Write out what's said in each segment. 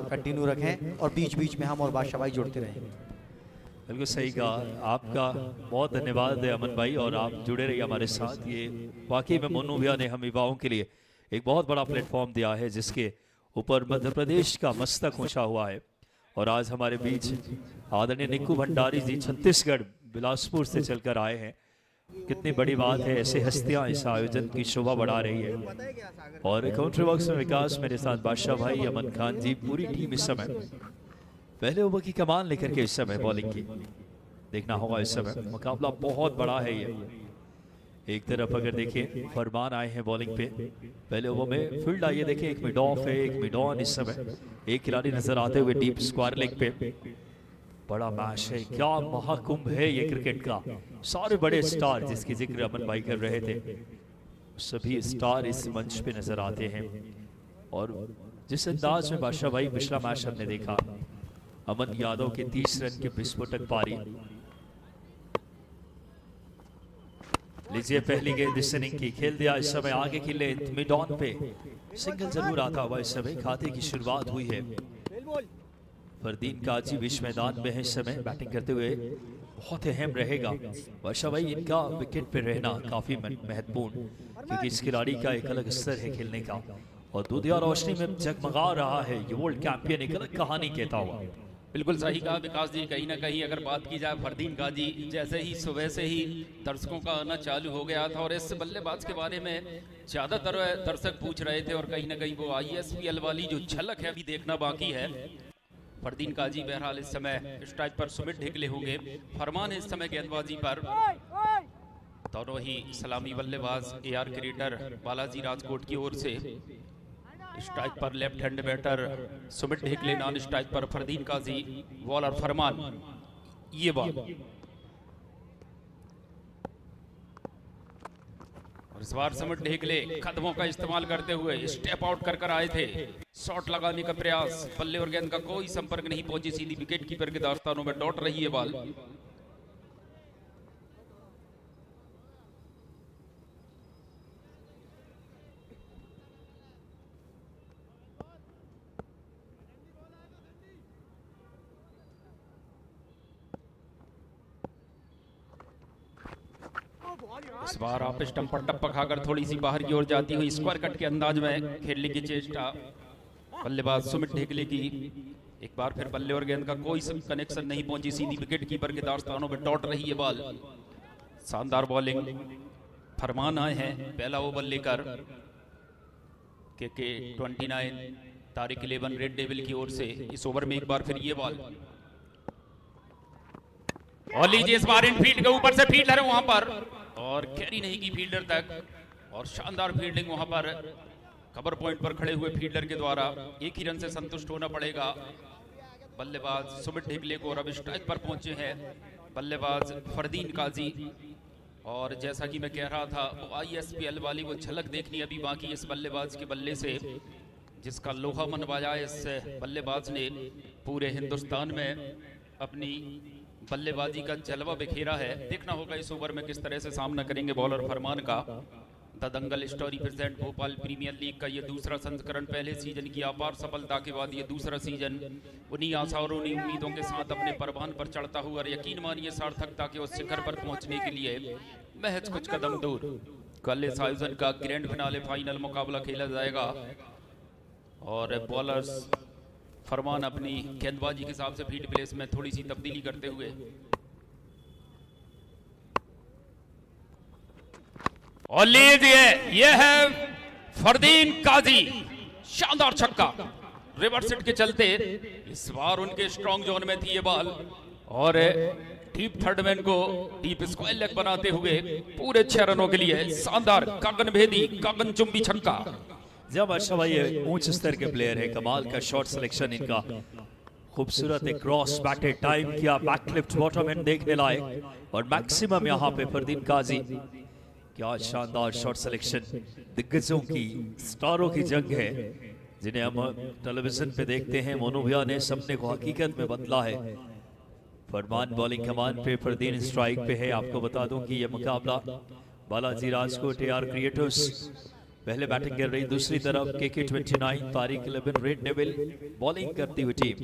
Continue रखें और बीच बीच में हम और बादशाह भाई जुड़ते रहें। बिल्कुल सही कहा आपका, बहुत धन्यवाद है अमन भाई, और आप जुड़े रहिए हमारे साथ। ये वाकई में मोनू भैया ने हम युवाओं के लिए एक बहुत बड़ा प्लेटफॉर्म दिया है, जिसके ऊपर मध्य प्रदेश का मस्तक ऊंचा हुआ है। और आज हमारे बीच आदरणीय निक्कू भंडारी जी छत्तीसगढ़ बिलासपुर से चलकर आए हैं। कितनी बड़ी बात है, ऐसे हस्तियां इस आयोजन की शोभा बढ़ा रही है। और काउंट्री बॉक्स में विकास, मेरे साथ बादशाह भाई, अमन खान जी, पूरी टीम इस समय पहले ओवर की कमान लेकर के इस समय बॉलिंग की देखना होगा। इस समय मुकाबला बहुत बड़ा है। ये एक तरफ अगर देखें फरमान आए हैं बॉलिंग पे, पहले ओवर में फील्ड आइए देखें, एक मिड ऑफ है, एक मिड ऑन। इस समय एक खिलाड़ी नजर आते हुए डीप स्क्वायर लेग पे। बड़ा मैच है, क्या महाकुंभ है ये क्रिकेट का। सारे बड़े स्टार जिसकी जिक्र अमन भाई कर रहे थे, सभी स्टार इस मंच पे नजर आते हैं। और जिस अंदाज में बादशाह भाई पिछला मैच हमने देखा, अमन यादव के 30 रन की विस्फोटक पारी। लीजिए पहली गेंद इस इनिंग की खेल दिया। इस समय आगे की लेंथ मिड ऑन पे सिंगल जरूर आता हुआ इस समय खाते की शुरुआत हुई है। फरदीन काजी बीच मैदान में है इस समय बैटिंग करते हुए, बहुत अहम रहेगा वर्षा भाई इनका विकेट पे रहना काफी महत्वपूर्ण, क्योंकि इस खिलाड़ी का एक अलग स्तर है खेलने का। और दूधिया रोशनी में जगमगा रहा है ये वर्ल्ड चैंपियन, एक अलग कहानी कहता हुआ। बिल्कुल सही कहा विकास जी। कहीं ना कहीं अगर बात की जाए फरदीन काजी, जैसे ही सुबह से ही दर्शकों का आना चालू हो गया था और इस बल्लेबाज के बारे में ज्यादातर दर्शक पूछ रहे थे, और कहीं ना कहीं वो ISPL वाली जो झलक है अभी देखना बाकी है। फरदीन काजी बहरहाल इस समय स्ट्राइक पर सुमित ढिकले होंगे, फरमान है इस समय गेंदबाजी पर। दोनों ही सलामी बल्लेबाज AR क्रिएटर बालाजी राजकोट की ओर से। स्ट्राइक पर left hand batter Sumit Dhikle, non strike पर फरदीन काजी, बॉलर फरमान। ये बॉल और इस बार सुमित ढिकले कदमों का इस्तेमाल करते हुए स्टेप आउट कर आए थे। शॉट लगाने का प्रयास, बल्ले और गेंद का कोई संपर्क नहीं पहुंची, सीधी विकेट कीपर के दास्तानों में लौट रही है बॉल। इस बार आप स्टंप पर टप्पा खाकर थोड़ी सी बाहर की ओर जाती हुई स्क्वायर कट के अंदाज में खेलने की चेष्टा बल्लेबाज सुमित ढिकले की। एक बार फिर बल्ले और गेंद का कोई कनेक्शन नहीं पहुंची, सीधी विकेट कीपर के दास्तानों में लौट रही है बॉल। शानदार बॉलिंग, फरमान आए हैं पहला ओवर लेकर के 29 तारिक 11 रेड डेविल की ओर से। इस ओवर में एक बार फिर ये बॉल, और लीजिए इस बार इन फील्ड के ऊपर से फील्डर है वहां पर और कैरी नहीं की फील्डर तक, और शानदार फील्डिंग वहां पर कवर पॉइंट पर खड़े हुए फील्डर के द्वारा। एक ही रन से संतुष्ट होना पड़ेगा बल्लेबाज सुमित ढिकले को। और अब स्ट्राइक पर पहुंचे हैं बल्लेबाज फरदीन काजी। और जैसा कि मैं कह रहा था, वो ISPL वाली वो झलक देखनी अभी बाकी इस बल्लेबाज के बल्ले से, जिसका लोहा मनवाया इस बल्लेबाज ने पूरे हिंदुस्तान में अपनी बल्लेबाजी का जलवा बिखेरा है। देखना होगा इस ओवर में किस तरह से सामना करेंगे बॉलर फरमान का। The Dangal story present Bhopal Premier League का ये दूसरा संस्करण, पहले सीजन की अपार सफलता के बाद ये दूसरा सीजन उन्हीं आशा और उन्हीं उम्मीदों के साथ अपने परवान पर चढ़ता हुआ, और यकीन मानिए सार्थकता के उस शिखर पर पहुंचने के लिए महज कुछ कदम दूर। कल इस आयोजन का ग्रैंड फिनाले फाइनल मुकाबला खेला जाएगा, और बॉलर्स फरमान अपनी गेंदबाजी के हिसाब से फील्ड प्लेस में थोड़ी सी तब्दीली करते हुए। और लीजिए यह है फरदीन काजी, शानदार छक्का रिवर्स हिट के चलते। इस बार उनके स्ट्रॉन्ग जोन में थी ये बॉल, और डीप थर्ड मैन को डीप स्क्वायर लेग बनाते हुए पूरे 6 रनों के लिए शानदार गगनभेदी गगनचुंबी छक्का। जब अच्छा भाई ऊंच स्तर के प्लेयर है, कमाल का शॉट सिलेक्शन इनका, खूबसूरत एक क्रॉस बैटेड टाइम किया, बैकलिफ्ट बॉटम एंड देखने लायक, और मैक्सिमम यहाँ पे फरदीन काजी। क्या शानदार शॉट सिलेक्शन, दिग्गजों की, स्टारों की जंग है जिन्हें हम टेलीविजन पे देखते हैं। मोनू भैया ने सपने को हकीकत में बदला है। फरमान बॉलिंग कमान पे, फरदीन स्ट्राइक पे है। आपको बता दूं कि यह मुकाबला बालाजी राजकोट AR क्रिएटर्स पहले बैटिंग कर रही, दूसरी तरफ KK29 Tariq 11 red devil bowling करती हुई टीम।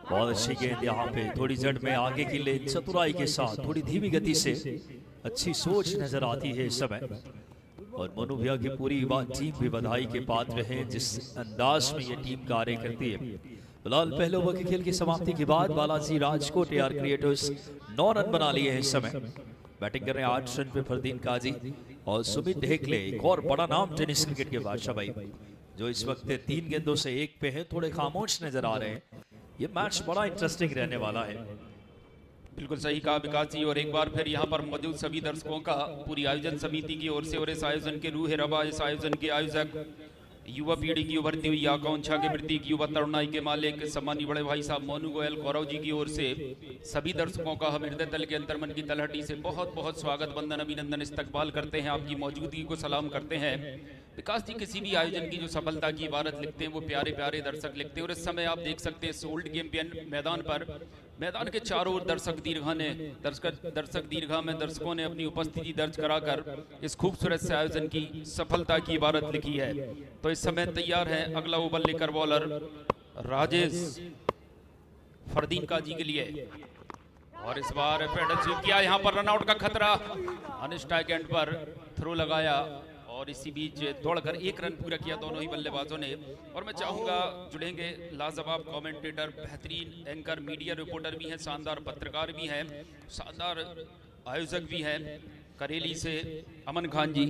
बहुत अच्छी गेंद यहाँ पे थोड़ी जड़ में आगे की लेन चतुराई के साथ थोड़ी धीमी गति से, अच्छी सोच नजर आती है इस समय। और मोनू भैया की पूरी टीम भी बधाई के पात्र हैं जिस अंदाज में ये टीम कार्य करती है। फिलहाल पहले ओवर के खेल की समाप्ति के बाद Balaji Rajkot AR creators 9 run बना लिए हैं इस समय। बैटिंग कर रहे हैं 8 रन पे फरदीन काजी और सुमित ढेकले, एक और बड़ा नाम टेनिस क्रिकेट के बादशाह भाई, जो इस वक्त 3 गेंदों से 1 पे है, थोड़े खामोश नजर आ रहे हैं। ये मैच बड़ा इंटरेस्टिंग रहने वाला है। बिल्कुल सही कहा विकास जी। और एक बार फिर यहाँ पर मौजूद सभी दर्शकों का पूरी आयोजन समिति की ओर से और इस आयोजन के रूह रवा, इस आयोजन के आयोजक, युवा पीढ़ी की उभरती हुई आकांक्षा के प्रतीक, युवा तरुणाई के मालिक सम्मानीय बड़े भाई साहब मोनू गोयल गौरव जी की ओर से सभी दर्शकों का हम हृदय तल के अंतर्मन की तलहटी से बहुत बहुत स्वागत, वंदन, अभिनंदन, इस्तकबाल करते हैं। आपकी मौजूदगी को सलाम करते हैं। विकास जी, किसी भी आयोजन की जो सफलता की इबारत लिखते हैं वो प्यारे प्यारे दर्शक लिखते हैं। और इस समय आप देख सकते हैं इस ओल्ड गेम मैदान पर, मैदान के चारों ओर दर्शक दीर्घा में दर्शकों ने अपनी उपस्थिति दर्ज कराकर इस खूबसूरत से आयोजन की सफलता की इबारत लिखी है। तो इस समय तैयार है अगला ओवर लेकर बॉलर राजेश फरदीन काजी के लिए। और इस बार पेडल स्वीप किया, यहाँ पर रनआउट का खतरा, अनस्ट्राइक एंड पर थ्रो लगाया और इसी बीच दौड़कर 1 रन पूरा किया दोनों ही बल्लेबाजों ने। और मैं चाहूंगा जुड़ेंगे लाजवाब कमेंटेटर, बेहतरीन एंकर, मीडिया रिपोर्टर भी हैं, शानदार पत्रकार भी हैं, शानदार आयोजक भी हैं, करेली से अमन खान जी।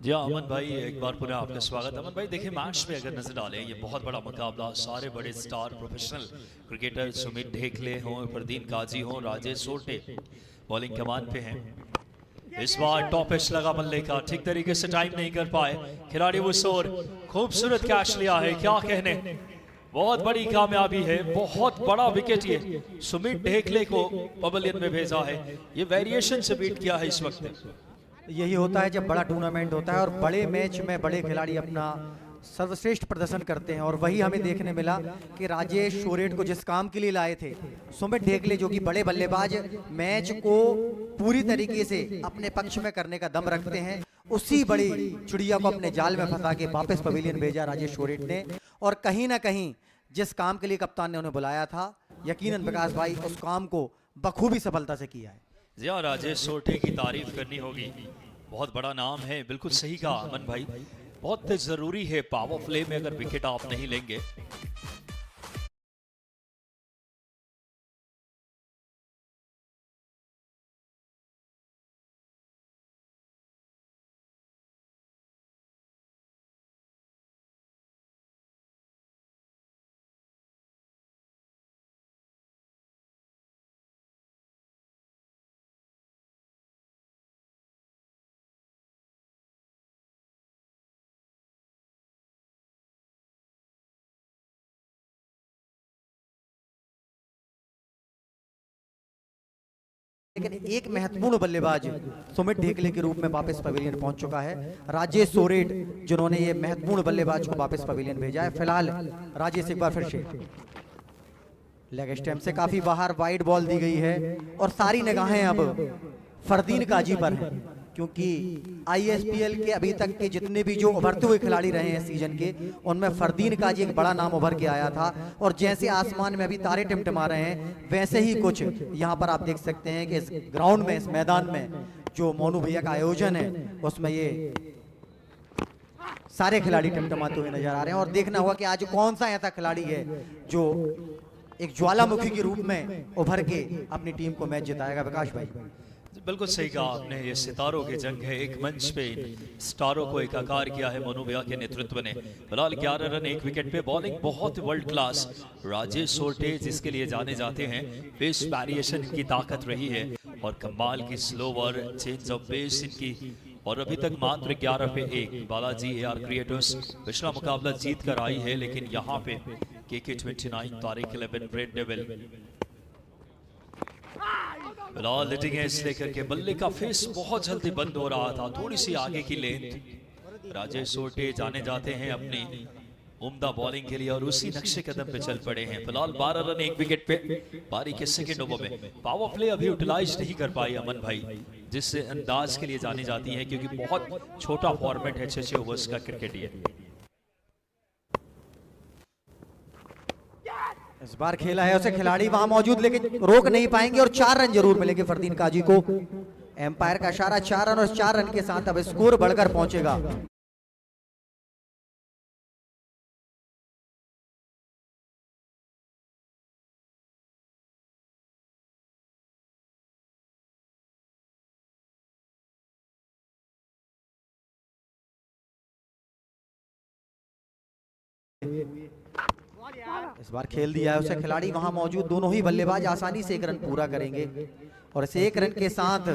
जी हाँ अमन भाई, एक बार पुनः आपका स्वागत। अमन भाई देखिए, मैच में अगर नजर डालें, ये बहुत बड़ा मुकाबला, सारे बड़े star professional cricketer, Sumit Dhekle हों, फरदीन काजी हों, राजेश सोटे बॉलिंग कमान पे हैं। इस बार टॉप एज लगा बल्ले का, ठीक तरीके से टाइम नहीं कर पाए खिलाड़ी, वो शोर खूबसूरत कैच लिया है, क्या कहने, बहुत बड़ी कामयाबी है, बहुत बड़ा विकेट ये सुमित ढेकले को पवेलियन में भेजा है। ये वेरिएशन से बीट किया है इस वक्त। यही होता है जब बड़ा टूर्नामेंट होता है और बड़े मैच में बड़े खिलाड़ी अपना सर्वश्रेष्ठ प्रदर्शन करते हैं। और वही हमें देखने मिला कि राजेश शोरेट को जिस काम के लिए लाए थे, सुमित ढेकले जो कि बड़े बल्लेबाज मैच को पूरी तरीके से अपने पक्ष में करने का दम रखते हैं, उसी बड़ी चिड़िया को अपने जाल में फंसा के वापस पवेलियन भेजा राजेश शोरेट ने। और कहीं ना कहीं जिस काम के लिए कप्तान ने उन्हें बुलाया था, यकीनन विकास भाई उस काम को बखूबी सफलता से किया है। जी हाँ, राजेश सोटे की तारीफ करनी होगी, बहुत बड़ा नाम है। बिल्कुल सही कहा अमन भाई, बहुत जरूरी है पावर प्ले में, अगर विकेट आप नहीं लेंगे। लेकिन एक महत्वपूर्ण बल्लेबाज सुमित ढेकले के रूप में वापस पवेलियन पहुंच चुका है, राजेश सोरेट, जिन्होंने ये महत्वपूर्ण बल्लेबाज को वापस पवेलियन भेजा है। फिलहाल राजेश एक बार फिर से लेग स्टैम्प से काफी बाहर वाइड बॉल दी गई है और सारी निगाहें अब फरदीन काजी पर हैं, क्योंकि ISPL के अभी तक के जितने भी जो उभरते हुए खिलाड़ी रहे हैं सीजन के, उनमें फरदीन काजी एक बड़ा नाम उभर के आया था। और जैसे आसमान में अभी तारे टिमटिमा रहे हैं, वैसे ही कुछ यहाँ पर आप देख सकते हैं कि इस ग्राउंड में, इस मैदान में जो मोनू भैया का आयोजन है, उसमें ये सारे खिलाड़ी टिमटिमाते हुए नजर आ रहे हैं। और देखना होगा कि आज कौन सा ऐसा खिलाड़ी है जो एक ज्वालामुखी के रूप में उभर के अपनी टीम को मैच जिताएगा। विकास भाई बिल्कुल सही कहा आपने, ये सितारों की जंग है, एक मंच पे स्टारों को एकाकार किया है मोनू भैया के नेतृत्व ने। फिलहाल 11 रन 1 विकेट पे, बॉलिंग बहुत वर्ल्ड क्लास राजेश सोटे जिसके लिए जाने जाते हैं, पेस वेरिएशन की ताकत रही है और कमाल की स्लोवर चेंज ऑफ पेस इनकी। और अभी तक मात्र 11 पे 1 बालाजी AR क्रिएटर्स पिछला मुकाबला जीत कर आई है, लेकिन यहाँ पे KK29 तारिक 11 रेड डेविल फिलहाल लिटिंग है, इस लेकर के बल्ले का फेस बहुत जल्दी बंद हो रहा था, थोड़ी सी आगे की लेंथ। राजेश सोटे जाने जाते हैं अपनी उम्दा बॉलिंग के लिए और उसी नक्शे कदम पे चल पड़े हैं। फिलहाल 12 रन 1 विकेट पे पारी के सेकंड ओवर में। पावर प्ले अभी यूटिलाइज नहीं कर पाई अमन भाई, जिस अंदाज के लिए जानी जाती है, क्योंकि बहुत छोटा फॉर्मेट है 6 ओवर्स का क्रिकेट ये। इस बार खेला है उसे खिलाड़ी वहां मौजूद, लेकिन रोक नहीं पाएंगे और 4 रन जरूर मिलेंगे फरदीन काजी को। एम्पायर का इशारा 4 रन, और 4 रन के साथ अब स्कोर बढ़कर पहुंचेगा। इस बार खेल दिया है उसे खिलाड़ी वहां मौजूद, दोनों ही बल्लेबाज आसानी से 1 रन पूरा करेंगे और इस 1 रन के साथ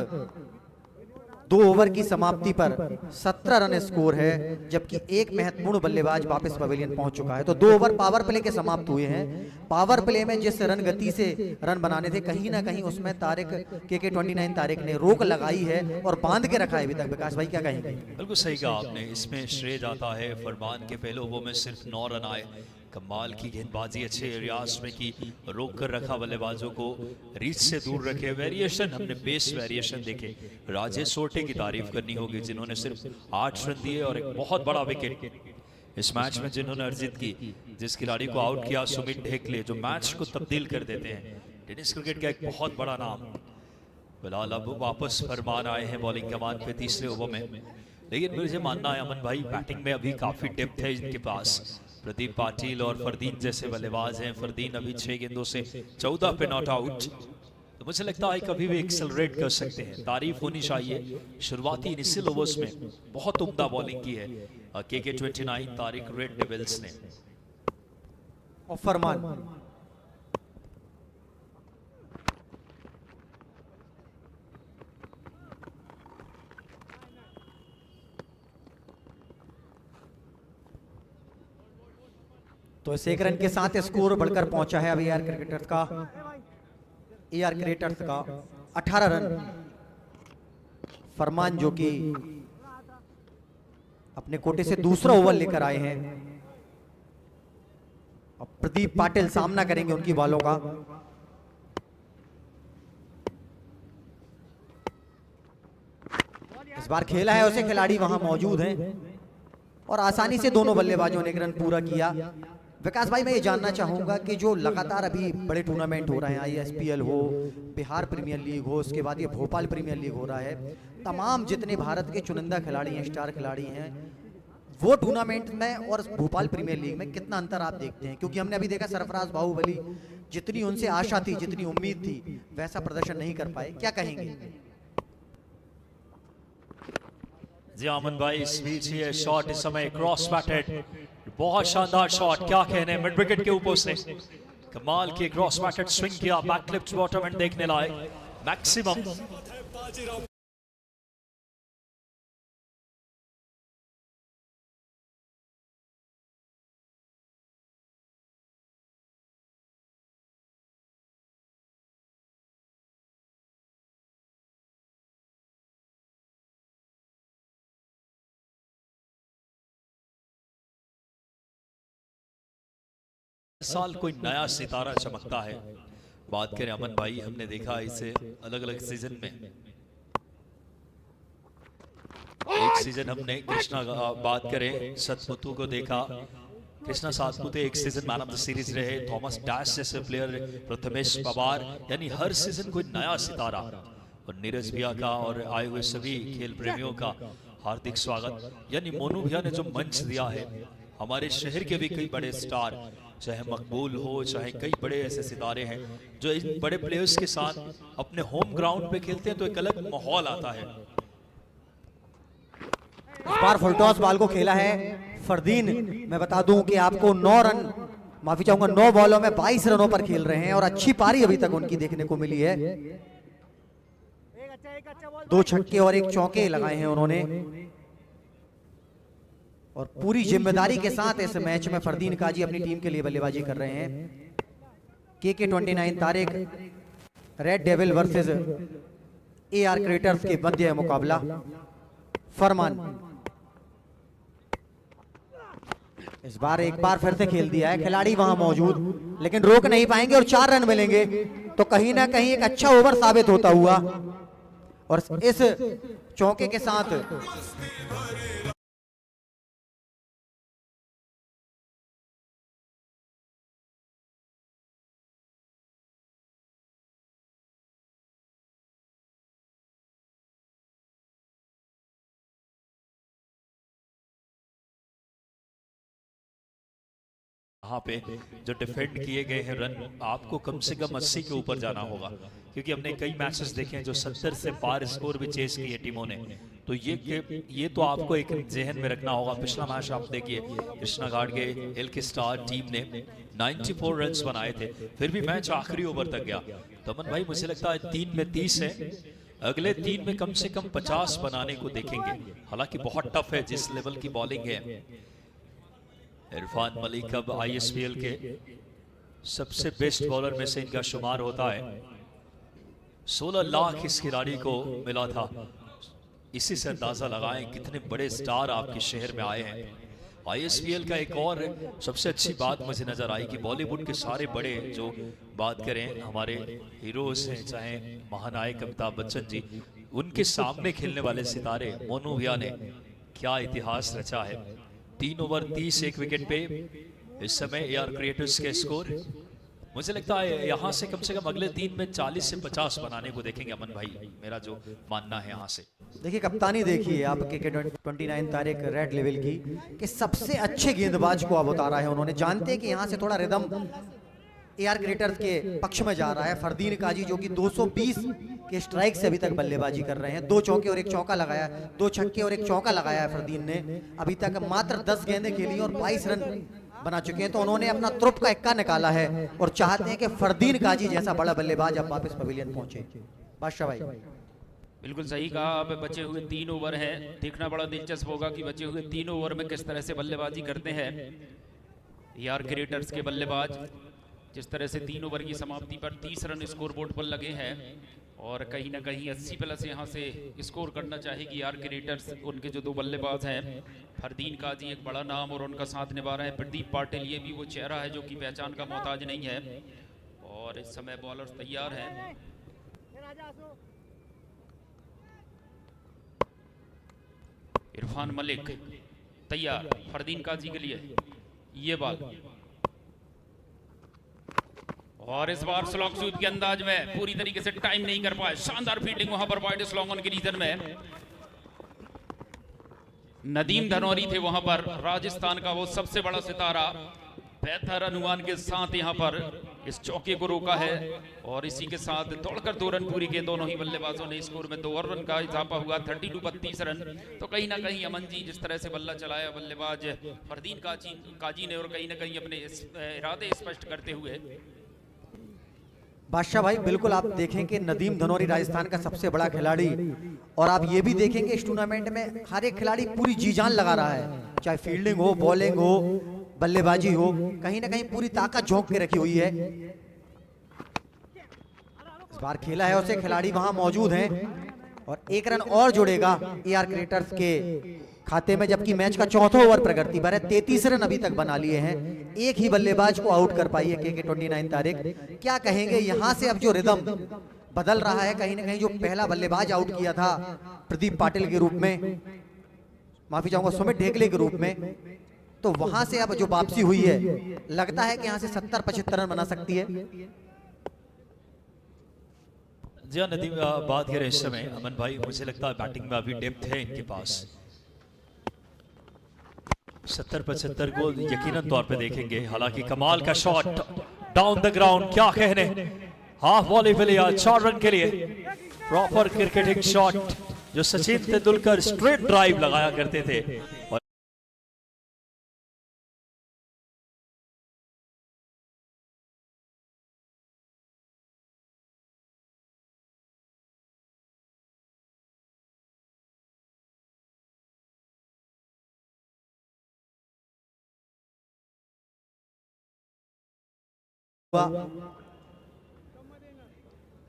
2 ओवर की समाप्ति पर 17 रन स्कोर है, जबकि एक महत्वपूर्ण बल्लेबाज वापस पवेलियन पहुंच चुका है। तो 2 ओवर पावर प्ले के समाप्त हुए हैं। पावर प्ले में जिस रन गति से रन बनाने थे, कहीं ना कहीं उसमें तारिक KK29 तारिक ने रोक लगाई है और बांध के रखा है अभी तक। विकास भाई क्या कहेंगे? बिल्कुल सही कहा आपने, इसमें श्रेय जाता है फरमान के पहले ओवर में सिर्फ 9 रन आए। कमाल की गेंदबाजी अच्छे एरियाज में की, रोक कर रखा बल्लेबाजों को, रीच से दूर रखे। वेरिएशन हमने बेस वेरिएशन देखे। राजेश सोटे की तारीफ करनी होगी, जिन्होंने सिर्फ 8 रन दिए और एक बहुत बड़ा विकेट इस मैच में जिन्होंने अर्जित की। जिस खिलाड़ी को आउट किया सुमित ढेकले, जो मैच को तब्दील कर देते हैं। टेनिस क्रिकेट का एक बहुत बड़ा नाम। फिलहाल अब वापस फरमान आए हैं बॉलिंग कमान पे तीसरे ओवर में, लेकिन मुझे मानना है अमन भाई बैटिंग में अभी काफी डेप्थ है इनके पास। प्रदीप पाटिल और फरदीन जैसे बल्लेबाज हैं। फरदीन अभी 6 गेंदों से 14 पे नॉट आउट, तो मुझे लगता है कभी भी एक्सेलरेट कर सकते हैं। तारीफ होनी चाहिए, शुरुआती इनिशियल ओवर्स में बहुत उम्दा बॉलिंग की है KK29 तारिक रेड डेविल्स ने। और फरमान तो इस 1 रन के साथ स्कोर बढ़कर पहुंचा है अभी AR क्रिकेटर्स का 18 रन। फरमान जो कि अपने कोटे से दूसरा ओवर लेकर आए हैं। अब प्रदीप पाटिल सामना करेंगे उनकी बॉलों का। इस बार खेला है उसे खिलाड़ी वहां मौजूद हैं और आसानी से दोनों बल्लेबाजों ने 1 रन पूरा किया। विकास भाई मैं ये जानना चाहूंगा कि जो लगातार अभी बड़े टूर्नामेंट हो रहे हैं, ISPL हो, बिहार प्रीमियर लीग हो, उसके बाद ये भोपाल प्रीमियर लीग हो रहा है, तमाम जितने भारत के चुनिंदा खिलाड़ी हैं, स्टार खिलाड़ी हैं, वो टूर्नामेंट में और भोपाल प्रीमियर लीग में कितना अंतर आप देखते हैं? क्योंकि हमने अभी देखा सरफराज बाहुबली, जितनी उनसे आशा थी, जितनी उम्मीद थी, वैसा प्रदर्शन नहीं कर पाए। क्या कहेंगे? जी अमन भाई, इस बीच ये शॉट इस समय क्रॉस बैटेड, बहुत शानदार शॉट, क्या कहने, मिड विकेट के ऊपर से कमाल की क्रॉस बैटेड स्विंग किया, बैक लिफ्ट बॉटम एंड देखने लायक मैक्सिमम। साल कोई नया सितारा चमकता है। बात करें अमन भाई, हमने देखा इसे अलग अलग सीजन में। एक सीजन हमने कृष्णा बात करें सतपुतु को देखा, कृष्णा सातपुते एक season man of the series रहे, थॉमस डैश जैसे प्लेयर, प्रथमेश पवार, यानी हर सीजन कोई नया सितारा। और नीरज भैया का और आए हुए सभी खेल प्रेमियों का हार्दिक स्वागत। यानी मोनू भैया ने जो मंच दिया है, हमारे शहर के भी कई बड़े स्टार, चाहे मकबूल हो, चाहे कई बड़े ऐसे सितारे हैं जो इन बड़े प्लेयर्स के साथ अपने होम ग्राउंड पे खेलते हैं, तो एक अलग माहौल आता है। इस बार फुल टॉस बॉल को खेला है फरदीन। मैं बता दूं कि आपको 9 रन, माफी चाहूंगा, 9 बॉलों में 22 रनों पर खेल रहे हैं और अच्छी पारी अभी तक उनकी देखने को मिली है। 2 छक्के और 1 चौके लगाए हैं उन्होंने और पूरी जिम्मेदारी के साथ इस मैच में फरदीन काजी अपनी टीम के लिए बल्लेबाजी कर रहे हैं। KK29 Tariq red devil versus AR cricketers के मध्य मुकाबला। फरमान इस बार एक बार फिर से खेल दिया है खिलाड़ी वहां मौजूद, लेकिन रोक नहीं पाएंगे और 4 रन मिलेंगे तो कहीं ना कहीं एक अच्छा ओवर साबित होता हुआ। और इस चौके के साथ यहाँ पे जो डिफेंड किए गए हैं रन, आपको कम से कम 80 के ऊपर जाना होगा, क्योंकि हमने कई मैचेस देखे हैं जो 70 से पार स्कोर भी चेस किए टीमों ने। तो ये तो आपको एक जहन में रखना होगा। पिछला मैच आप देखिए, कृष्णा घाट के एल के स्टार टीम ने 94 रन्स बनाए थे, फिर भी मैच आखिरी ओवर तक गया। तो अमन भाई, मुझे लगता है 3 में 30 है, अगले 3 में कम से कम 50 बनाने को देखेंगे। हालांकि बहुत टफ है जिस लेवल की बॉलिंग है। इरफान मलिक अब ISPL के सबसे बेस्ट बॉलर में से इनका शुमार होता है। 16 लाख इस खिलाड़ी को मिला था। इसी से अंदाजा लगाएं कितने बड़े स्टार आपके शहर में आए हैं। ISPL का एक और सबसे अच्छी बात मुझे नजर आई कि बॉलीवुड के सारे बड़े, जो बात करें हमारे हीरोज हैं, चाहे महानायक अमिताभ बच्चन जी, उनके सामने खेलने वाले सितारे मोनू भैया ने क्या इतिहास रचा है। 3 ओवर 30 एक विकेट पे इस समय AR क्रिएटर्स के स्कोर। मुझे लगता है यहाँ से कम अगले 3 में 40 से 50 बनाने को देखेंगे अमन भाई, मेरा जो मानना है। यहाँ से देखिए कप्तानी देखिए आपके के 29 तारीख रेड लेवल की कि सबसे अच्छे गेंदबाज को अब उतारा है उन्होंने। जानते हैं कि यहाँ से थोड़ा रिदम AR क्रिएटर्स के पक्ष में जा रहा है। फरदीन काजी जो कि 220 के स्ट्राइक से अभी तक बल्लेबाजी कर रहे हैं, 2 चौके और 1 चौका लगाया, 2 छक्के और 1 चौका लगाया है फरदीन ने। अभी तक मात्र 10 गेंदें खेली और 22 रन बना चुके हैं। तो उन्होंने अपना तुरुप का इक्का निकाला है और चाहते हैं कि फरदीन काजी जैसा बड़ा बल्लेबाज अब वापस पवेलियन पहुंचे। बादशाह भाई बिल्कुल सही कहा। अब बचे हुए 3 ओवर हैं, देखना बड़ा दिलचस्प होगा कि बचे हुए 3 ओवर में किस तरह से बल्लेबाजी करते हैं AR क्रिएटर्स के बल्लेबाज। जिस तरह से 3 ओवर की समाप्ति पर 30 रन स्कोरबोर्ड पर लगे हैं और कहीं ना कहीं 80 प्लस यहाँ से स्कोर करना चाहेगी AR क्रिएटर्स। उनके जो 2 बल्लेबाज हैं, फरदीन काजी एक बड़ा नाम और उनका साथ निभा रहा है प्रदीप पाटिल, ये भी वो चेहरा है जो कि पहचान का मोहताज नहीं है। और इस समय बॉलर्स तैयार हैं। इरफान मलिक तैयार फरदीन काजी के लिए, ये बात। और इस बार स्लॉग स्वीप के अंदाज में पूरी तरीके से टाइम नहीं कर पाए। शानदार फील्डिंग वहां पर वाइड स्लॉग ऑन के रीजन में। नदीम धनौरी थे वहां पर, राजस्थान का वो सबसे बड़ा सितारा। बेहतर अनुमान के साथ यहां पर इस चौके को रोका है और इसी के साथ दौड़कर 2 रन पूरी किए दोनों ही बल्लेबाजों ने। स्कोर में 2 और रन का इजाफा हुआ, 32 रन। तो कहीं ना कहीं अमन जी जिस तरह से बल्ला चलाया बल्लेबाज फरदीन काजी ने, और कहीं ना कहीं अपने इरादे स्पष्ट करते हुए। बादशाह भाई बिल्कुल आप देखें कि नदीम धनौरी राजस्थान का सबसे बड़ा खिलाड़ी, और आप ये भी देखेंगे इस टूर्नामेंट में हर एक खिलाड़ी पूरी जी जान लगा रहा है, चाहे फील्डिंग हो, बॉलिंग हो, बल्लेबाजी हो, कहीं ना कहीं पूरी ताकत झोंक के रखी हुई है। इस बार खेला है उसे खिलाड़ी वहां मौजूद हैं और 1 रन और जुड़ेगा AR क्रिएटर्स के खाते में, जबकि मैच का 4वां ओवर प्रगति पर है। 33 रन अभी तक बना लिए हैं, एक ही बल्लेबाज को आउट कर पाई है के 29 तारीख। क्या कहेंगे यहां से अब जो रिदम बदल रहा है, कहीं ना कहीं जो पहला बल्लेबाज आउट किया था प्रदीप पाटिल के रूप में, माफी चाहूंगा सुमित ढेकले के रूप में, तो वहां से अब जो वापसी हुई है, लगता है कि यहां से 70-75 रन बना सकती है। जी हाँ नदीम, बात करें इस समय अमन भाई, मुझे लगता है बैटिंग में अभी डेप्थ है इनके पास। 70-75 को यकीनन तौर पे देखेंगे। हालांकि कमाल का शॉट डाउन द ग्राउंड, क्या कहने, हाफ वॉली पे लिया 4 रन के लिए। प्रॉपर क्रिकेटिंग शॉट जो सचिन तेंदुलकर स्ट्रेट ड्राइव लगाया करते थे। और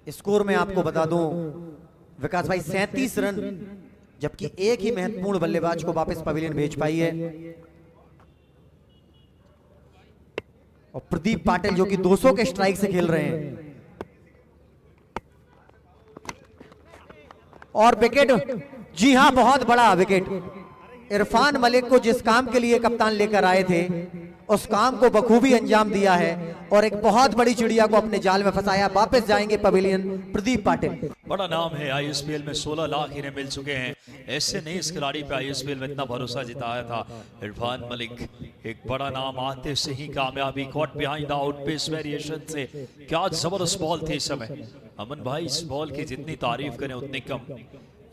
स्कोर में आपको बता दूं विकास भाई 37 रन, जबकि एक ही महत्वपूर्ण बल्लेबाज को वापस पवेलियन भेज पाई है। और प्रदीप पाटिल जो कि 200 के स्ट्राइक से खेल रहे हैं। और विकेट, जी हां, बहुत बड़ा विकेट। इरफान मलिक को जिस काम के लिए कप्तान लेकर आए थे उस काम को बखूबी अंजाम दिया है और एक बहुत बड़ी चिड़िया को अपने जाल में फंसाया। वापस जाएंगे पवेलियन प्रदीप पाटिल। बड़ा नाम है आईएसपीएल में, 16 लाख इन्हें मिल चुके हैं। ऐसे नहीं इस खिलाड़ी पे आईएसपीएल में इतना भरोसा जिताया था इरफान मलिक। एक बड़ा नाम आते से ही कामयाबी, caught behind out pace variation से। क्या जबरदस्त बॉल थी इस समय। अमन भाई, इस बॉल की जितनी तारीफ करें उतनी कम।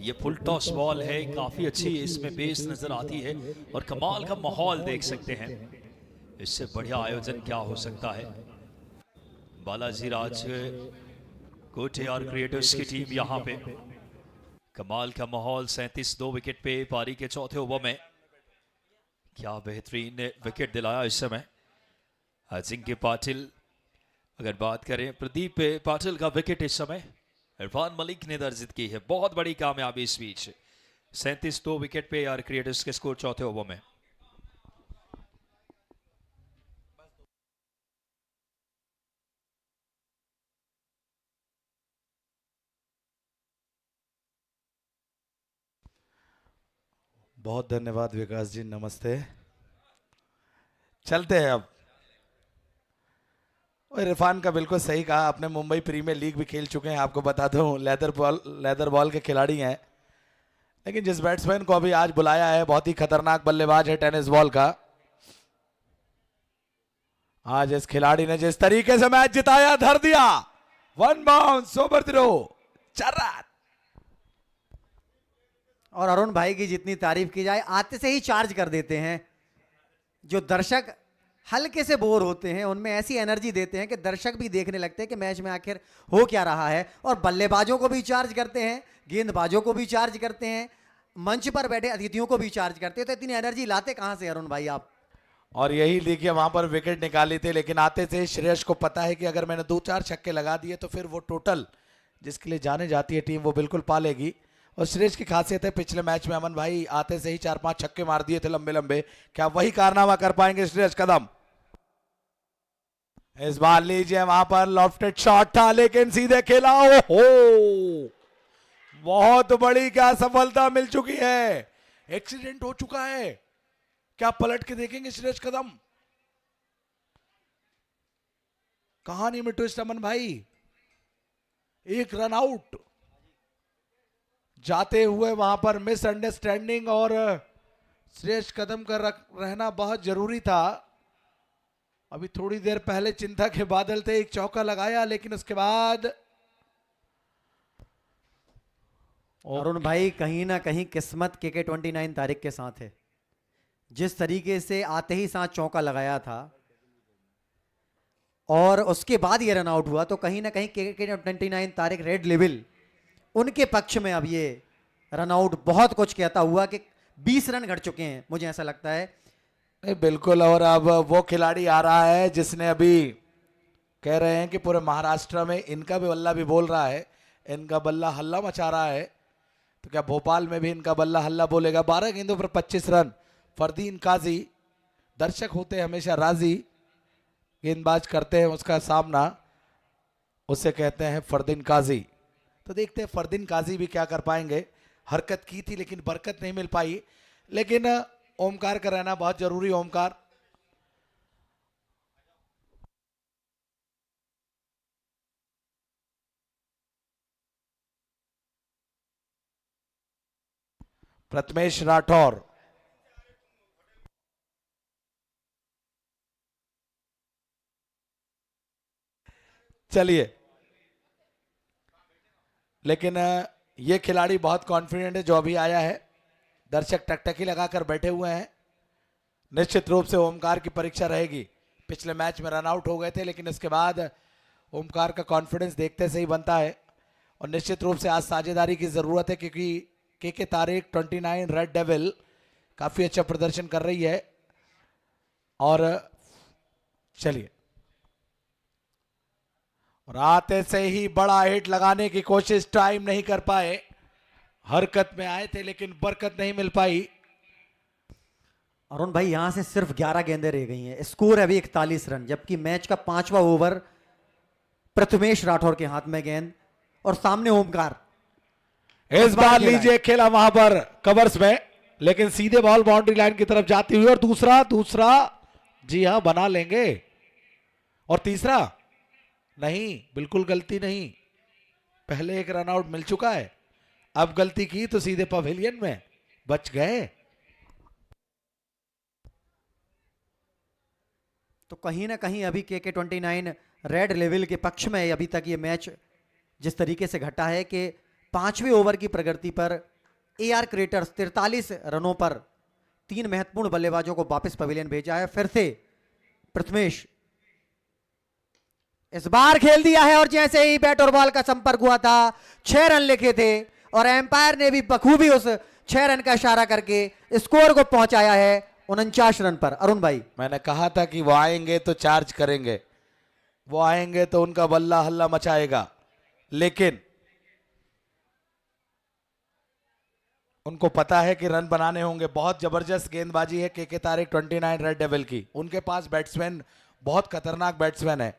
ये फुल टॉस बॉल है, काफी अच्छी इसमें पेस नजर आती है और कमाल का माहौल देख सकते हैं। इससे बढ़िया आयोजन क्या हो सकता है। बालाजी राज कोटे और क्रिएटर्स की टीम यहाँ पे। कमाल का माहौल, 37 2 विकेट पे पारी के चौथे ओवर में। क्या बेहतरीन विकेट दिलाया इस समय अजिंक्य पाटिल। अगर बात करें प्रदीप पाटिल का विकेट इस समय इरफान मलिक ने दर्जित की है। बहुत बड़ी कामयाबी इस बीच। 37 2 विकेट पे यार क्रिएटर्स के स्कोर चौथे ओवर में। बहुत धन्यवाद विकास जी, नमस्ते। चलते हैं अब। और इरफान का बिल्कुल सही कहा आपने, मुंबई प्रीमियर लीग भी खेल चुके हैं, आपको बता दूं। लेदर बॉल के खिलाड़ी हैं। लेकिन जिस बैट्समैन को अभी आज बुलाया है, बहुत ही खतरनाक बल्लेबाज है टेनिस बॉल का। आज इस खिलाड़ी ने जिस तरीके से मैच जिताया, धर दिया 1 बाउंस ओवर थ्रो 4 रन। और अरुण भाई की जितनी तारीफ की जाए, आते से ही चार्ज कर देते हैं। जो दर्शक हल्के से बोर होते हैं उनमें ऐसी एनर्जी देते हैं कि दर्शक भी देखने लगते हैं कि मैच में आखिर हो क्या रहा है। और बल्लेबाजों को भी चार्ज करते हैं, गेंदबाजों को भी चार्ज करते हैं, मंच पर बैठे अतिथियों को भी चार्ज करते हैं। तो इतनी एनर्जी लाते कहां से अरुण भाई आप? और यही देखिए वहां पर विकेट निकाली थी, लेकिन आते थे श्रेयस को पता है कि अगर मैंने 2-4 छक्के लगा दिए तो फिर वो टोटल जिसके लिए जाने जाती है टीम वो बिल्कुल पालेगी। और श्रेयस की खासियत है, पिछले मैच में अमन भाई आते से ही 4-5 छक्के मार दिए थे लंबे लंबे। क्या वही कारनामा कर पाएंगे श्रेयस कदम? इस बार लीजिए, वहां पर लॉफ्टेड शॉट था लेकिन सीधे खेला। ओहो, बहुत बड़ी क्या सफलता मिल चुकी है। एक्सीडेंट हो चुका है, क्या पलट के देखेंगे श्रेयस कदम? कहानी में ट्विस्ट अमन भाई। एक रन आउट जाते हुए वहां पर मिसअंडरस्टैंडिंग और श्रेयस कदम का रहना बहुत जरूरी था। अभी थोड़ी देर पहले चिंता के बादल थे, एक चौका लगाया लेकिन उसके बाद अरुण भाई कहीं ना कहीं किस्मत के 29 तारीख के साथ है। जिस तरीके से आते ही साथ चौका लगाया था और उसके बाद ये रन आउट हुआ, तो कहीं ना कहीं के 29 तारीख रेड लेवल उनके पक्ष में अब ये रन आउट बहुत कुछ कहता हुआ कि 20 रन घट चुके हैं, मुझे ऐसा लगता है। नहीं बिल्कुल, और अब वो खिलाड़ी आ रहा है जिसने अभी कह रहे हैं कि पूरे महाराष्ट्र में इनका भी बल्ला भी बोल रहा है, इनका बल्ला हल्ला मचा रहा है। तो क्या भोपाल में भी इनका बल्ला हल्ला बोलेगा? 12 गेंदों पर 25 रन। फरदीन काजी, दर्शक होते हैं हमेशा राजी, गेंदबाज करते हैं उसका सामना, उसे कहते हैं फरदीन काजी। तो देखते हैं फरदीन काजी भी क्या कर पाएंगे। हरकत की थी लेकिन बरकत नहीं मिल पाई। लेकिन ओमकार का रहना बहुत जरूरी। ओमकार प्रथमेश राठौर, चलिए। लेकिन ये खिलाड़ी बहुत कॉन्फिडेंट है जो अभी आया है। दर्शक टकटकी लगाकर बैठे हुए हैं। निश्चित रूप से ओमकार की परीक्षा रहेगी। पिछले मैच में रन आउट हो गए थे लेकिन इसके बाद ओमकार का कॉन्फिडेंस देखते से ही बनता है। और निश्चित रूप से आज साझेदारी की जरूरत है क्योंकि के तारीख 29 रेड डेविल काफी अच्छा प्रदर्शन कर रही है। और चलिए, और आते से ही बड़ा हिट लगाने की कोशिश, टाइम नहीं कर पाए। हरकत में आए थे लेकिन बरकत नहीं मिल पाई। अरुण भाई यहां से सिर्फ 11 गेंदें रह गई हैं, स्कोर है अभी 41 रन, जबकि मैच का 5वां ओवर प्रथमेश राठौर के हाथ में गेंद और सामने ओमकार। इस बार खेला है। लीजिए खेला वहां पर कवर्स में, लेकिन सीधे बॉल बाउंड्री लाइन की तरफ जाती हुई, और दूसरा जी हां बना लेंगे, और तीसरा नहीं, बिल्कुल गलती नहीं, पहले एक रन आउट मिल चुका है, अब गलती की तो सीधे पवेलियन में बच गए। तो कहीं ना कहीं अभी KK29 रेड लेवल के पक्ष में अभी तक ये मैच जिस तरीके से घटा है कि 5वें ओवर की प्रगति पर AR क्रिएटर्स 43 रनों पर 3 महत्वपूर्ण बल्लेबाजों को वापस पवेलियन भेजा है। फिर से प्रथमेश इस बार खेल दिया है और जैसे ही बैट और बॉल का संपर्क हुआ था 6 रन लिखे थे और एम्पायर ने भी बखूबी उस 6 रन का इशारा करके स्कोर को पहुंचाया है 49 रन पर। अरुण भाई, मैंने कहा था कि वो आएंगे तो चार्ज करेंगे, वो आएंगे तो उनका बल्ला हल्ला मचाएगा, लेकिन उनको पता है कि रन बनाने होंगे। बहुत जबरदस्त गेंदबाजी है KK तारिक 29 रेड डेविल की, उनके पास बैट्समैन बहुत खतरनाक बैट्समैन है।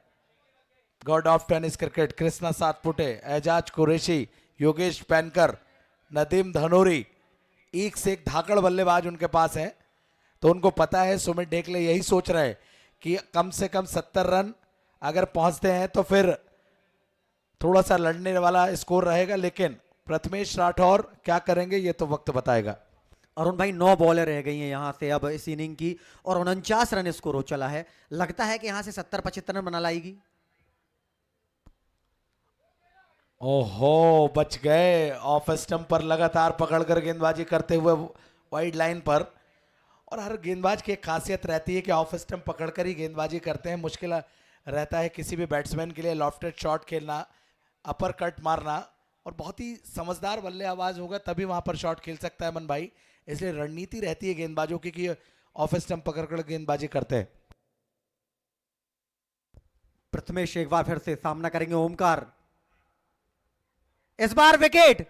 God of tennis cricket Krishna Satpute, Ejaz Qureshi, Yogesh Painkar, Nadeem Dhanori, एक से एक धाकड़ बल्लेबाज उनके पास हैं। तो उनको पता है, सुमित ढेकले यही सोच रहे हैं कि कम से कम 70 रन अगर पहुंचते हैं तो फिर थोड़ा सा लड़ने वाला स्कोर रहेगा, लेकिन प्रथमेश राठौर क्या करेंगे ये तो वक्त बताएगा। अरुण भाई 9 बॉलें रह गई हैं यहां से अब इस इनिंग की और 49 रन स्कोर हो चला है। लगता है कि यहां से 70-75 रन बना लाएगी। ओहो, बच गए ऑफ स्टंप पर, लगातार पकड़कर गेंदबाजी करते हुए वाइड लाइन पर। और हर गेंदबाज की एक खासियत रहती है कि ऑफ स्टंप पकड़कर ही गेंदबाजी करते हैं। मुश्किल रहता है किसी भी बैट्समैन के लिए लॉफ्टेड शॉट खेलना, अपर कट मारना, और बहुत ही समझदार बल्लेबाज होगा तभी वहां पर शॉट खेल सकता है मन भाई। इसलिए रणनीति रहती है गेंदबाजों की कि ऑफ स्टंप पकड़कर गेंदबाजी करते हैं। प्रथमेश एक बार फिर से सामना करेंगे ओमकार। इस बार विकेट,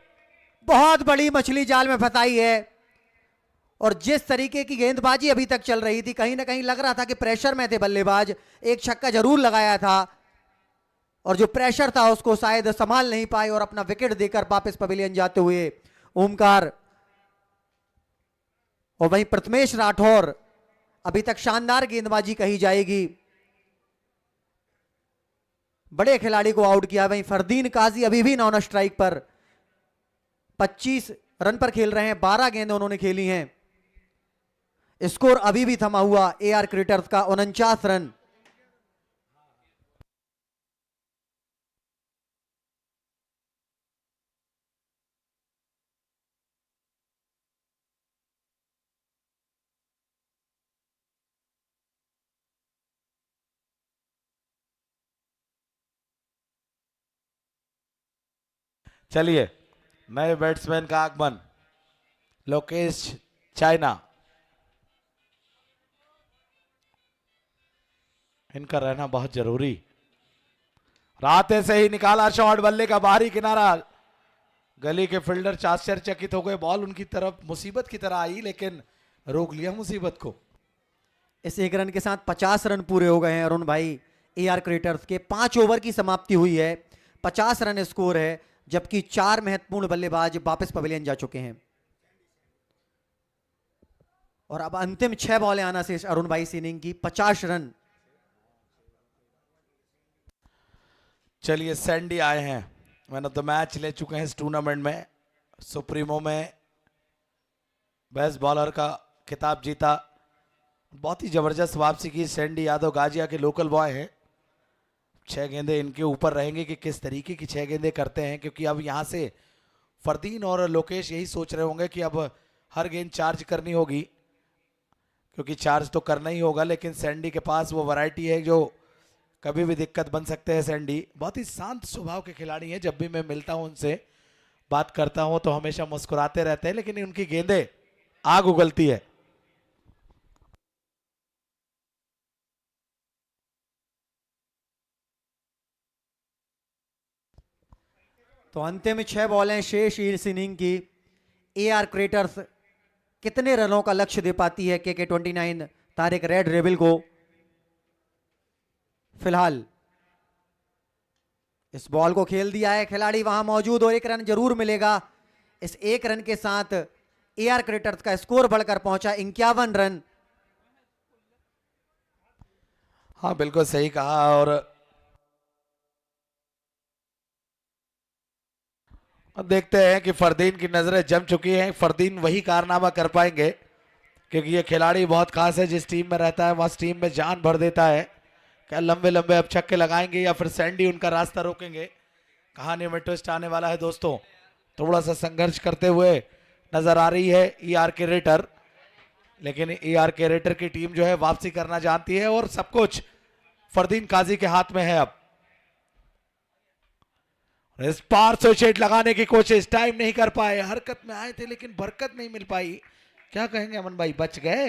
बहुत बड़ी मछली जाल में फंसाई है और जिस तरीके की गेंदबाजी अभी तक चल रही थी कहीं ना कहीं लग रहा था कि प्रेशर में थे बल्लेबाज। एक छक्का जरूर लगाया था और जो प्रेशर था उसको शायद संभाल नहीं पाए और अपना विकेट देकर वापस पवेलियन जाते हुए ओमकार। और वहीं प्रथमेश राठौर अभी तक शानदार गेंदबाजी कही जाएगी, बड़े खिलाड़ी को आउट किया। वहीं फरदीन काजी अभी भी नॉन स्ट्राइक पर 25 रन पर खेल रहे हैं, 12 गेंदें उन्होंने खेली हैं। स्कोर अभी भी थमा हुआ AR क्रिएटर्स का 49 रन। चलिए, नए बैट्समैन का आगमन, लोकेश चाइना। इनका रहना बहुत जरूरी। रात से ही निकाला शॉट, बल्ले का बाहरी किनारा, गली के फील्डर आश्चर्यचकित हो गए। बॉल उनकी तरफ मुसीबत की तरह आई, लेकिन रोक लिया मुसीबत को। इस 1 रन के साथ 50 रन पूरे हो गए हैं अरुण भाई AR क्रिएटर्स के। 5 ओवर की समाप्ति हुई है, 50 रन स्कोर है, जबकि 4 महत्वपूर्ण बल्लेबाज वापस पवेलियन जा चुके हैं। और अब अंतिम 6 बॉलें आना शेष अरुण भाई इस इनिंग की, 50 रन। चलिए, सैंडी आए हैं, मैन ऑफ द मैच ले चुके हैं इस टूर्नामेंट में, सुप्रीमो में बेस्ट बॉलर का खिताब जीता। बहुत ही जबरदस्त वापसी की सैंडी यादव, गाजिया के लोकल बॉय हैं। 6 गेंदें इनके ऊपर रहेंगे कि किस तरीके की 6 गेंदें करते हैं, क्योंकि अब यहां से फरदीन और लोकेश यही सोच रहे होंगे कि अब हर गेंद चार्ज करनी होगी, क्योंकि चार्ज तो करना ही होगा। लेकिन सैंडी के पास वो वैरायटी है जो कभी भी दिक्कत बन सकते हैं। सैंडी बहुत ही शांत स्वभाव के खिलाड़ी हैं, जब भी मैं मिलता हूं उनसे बात करता हूं तो हमेशा मुस्कुराते रहते हैं, लेकिन उनकी गेंदें आग उगलती है। तो अंतिम 6 बॉलें शेष इस इनिंग की। AR क्रिएटर्स कितने रनों का लक्ष्य दे पाती है KK29 तारिक रेड रेबल को। फिलहाल इस बॉल को खेल दिया है, खिलाड़ी वहां मौजूद और एक रन जरूर मिलेगा। इस एक रन के साथ AR क्रिकेटर्स का स्कोर बढ़कर पहुंचा 51 रन। हाँ बिल्कुल सही कहा। और अब देखते हैं कि फरदीन की नजरें जम चुकी हैं। फरदीन वही कारनामा कर पाएंगे क्योंकि ये खिलाड़ी बहुत खास है। जिस टीम में रहता है वहां टीम में जान भर देता है। क्या लंबे लंबे अब छक्के लगाएंगे या फिर सैंडी उनका रास्ता रोकेंगे? कहानी में ट्विस्ट आने वाला है दोस्तों। थोड़ा सा संघर्ष करते हुए नजर आ रही है ER क्रिकेटर, लेकिन ER क्रिकेटर की टीम जो है वापसी करना जानती है और सब कुछ फरदीन काजी के हाथ में है। अब इस पार स्विच लगाने की कोशिश, टाइम नहीं कर पाए, हरकत में आए थे लेकिन बरकत नहीं मिल पाई। क्या कहेंगे अमन भाई, बच गए?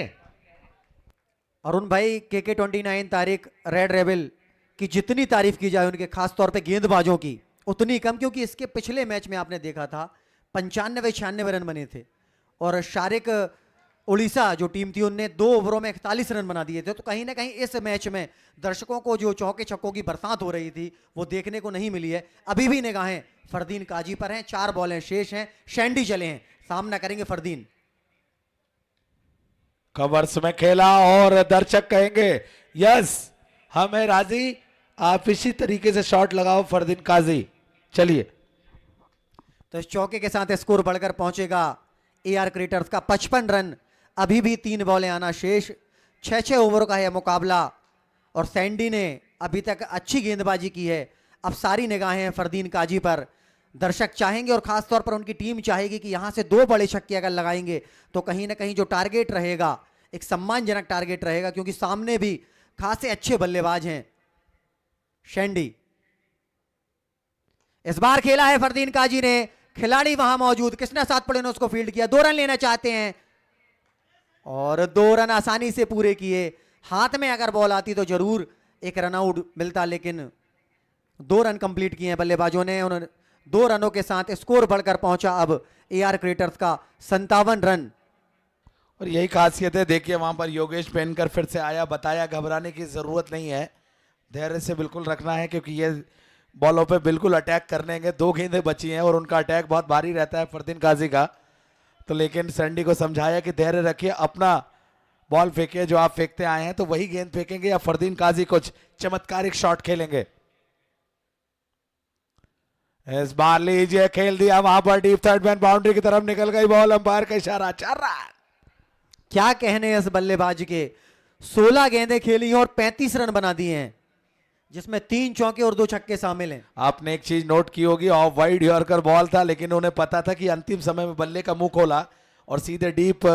अरुण भाई, KK29 तारिक रेड रेबल की जितनी तारीफ की जाए उनके खास तौर पे गेंदबाजों की उतनी कम, क्योंकि इसके पिछले मैच में आपने देखा था 95-96 रन बने थे और शारिक उड़ीसा जो टीम थी उनने 2 ओवरों में 41 रन बना दिए थे। तो कहीं ना कहीं इस मैच में दर्शकों को जो चौके छक्कों की बरसात हो रही थी वो देखने को नहीं मिली है। अभी भी निगाहें फरदीन काजी पर हैं, 4 बॉलें शेष हैं, शैंडी चले हैं, सामना करेंगे फरदीन। कवर्स में खेला और दर्शक कहेंगे यस हमें राजी, आप इसी तरीके से शॉट लगाओ फरदीन काजी। चलिए, तो इस चौके के साथ स्कोर बढ़कर पहुंचेगा AR क्रिकेटर्स का 55 रन। अभी भी 3 बॉलें आना शेष, 6-6 ओवरों का है मुकाबला और सैंडी ने अभी तक अच्छी गेंदबाजी की है। अब सारी निगाहें हैं फरदीन काजी पर। दर्शक चाहेंगे और खास तौर पर उनकी टीम चाहेगी कि यहां से 2 बड़े छक्के अगर लगाएंगे तो कहीं ना कहीं जो टारगेट रहेगा एक सम्मानजनक टारगेट रहेगा, क्योंकि सामने भी खासे अच्छे बल्लेबाज हैं। शैंडी इस बार खेला है फरदीन काजी ने, खिलाड़ी वहां मौजूद, किसने साथ पड़े ने उसको फील्ड किया। 2 रन लेना चाहते हैं और 2 रन आसानी से पूरे किए। हाथ में अगर बॉल आती तो जरूर एक रन आउट मिलता, लेकिन 2 रन कंप्लीट किए हैं बल्लेबाजों ने। उन्होंने 2 रनों के साथ स्कोर बढ़कर पहुंचा अब AR क्रिकेटर्स का 57 रन। और यही खासियत है। देखिए वहां पर योगेश पेनकर फिर से आया, बताया घबराने की जरूरत नहीं है, धैर्य से बिल्कुल रखना है क्योंकि ये बॉलों पे बिल्कुल अटैक करने 2 गेंदें बची हैं और उनका अटैक बहुत भारी रहता है फरदीन काजी का। तो लेकिन सैंडी को समझाया कि धैर्य रखिए, अपना बॉल फेंकिए, जो आप फेंकते आए हैं तो वही गेंद फेंकेंगे या फरदीन काजी कुछ चमत्कारिक शॉट खेलेंगे। इस बार लीजिए, खेल दिया वहां पर डीप थर्ड मैन बाउंड्री की तरफ निकल गई बॉल, अंपायर का इशारा, 4 रन। क्या कहने हैं इस बल्लेबाज के, 16 गेंदें खेली और 35 रन बना दिए हैं, जिसमें 3 चौके और 2 छक्के शामिल हैं। आपने एक चीज नोट की होगी, ऑफ वाइड यॉर्कर बॉल था लेकिन उन्हें पता था कि अंतिम समय में बल्ले का मुंह खोला और सीधे डीप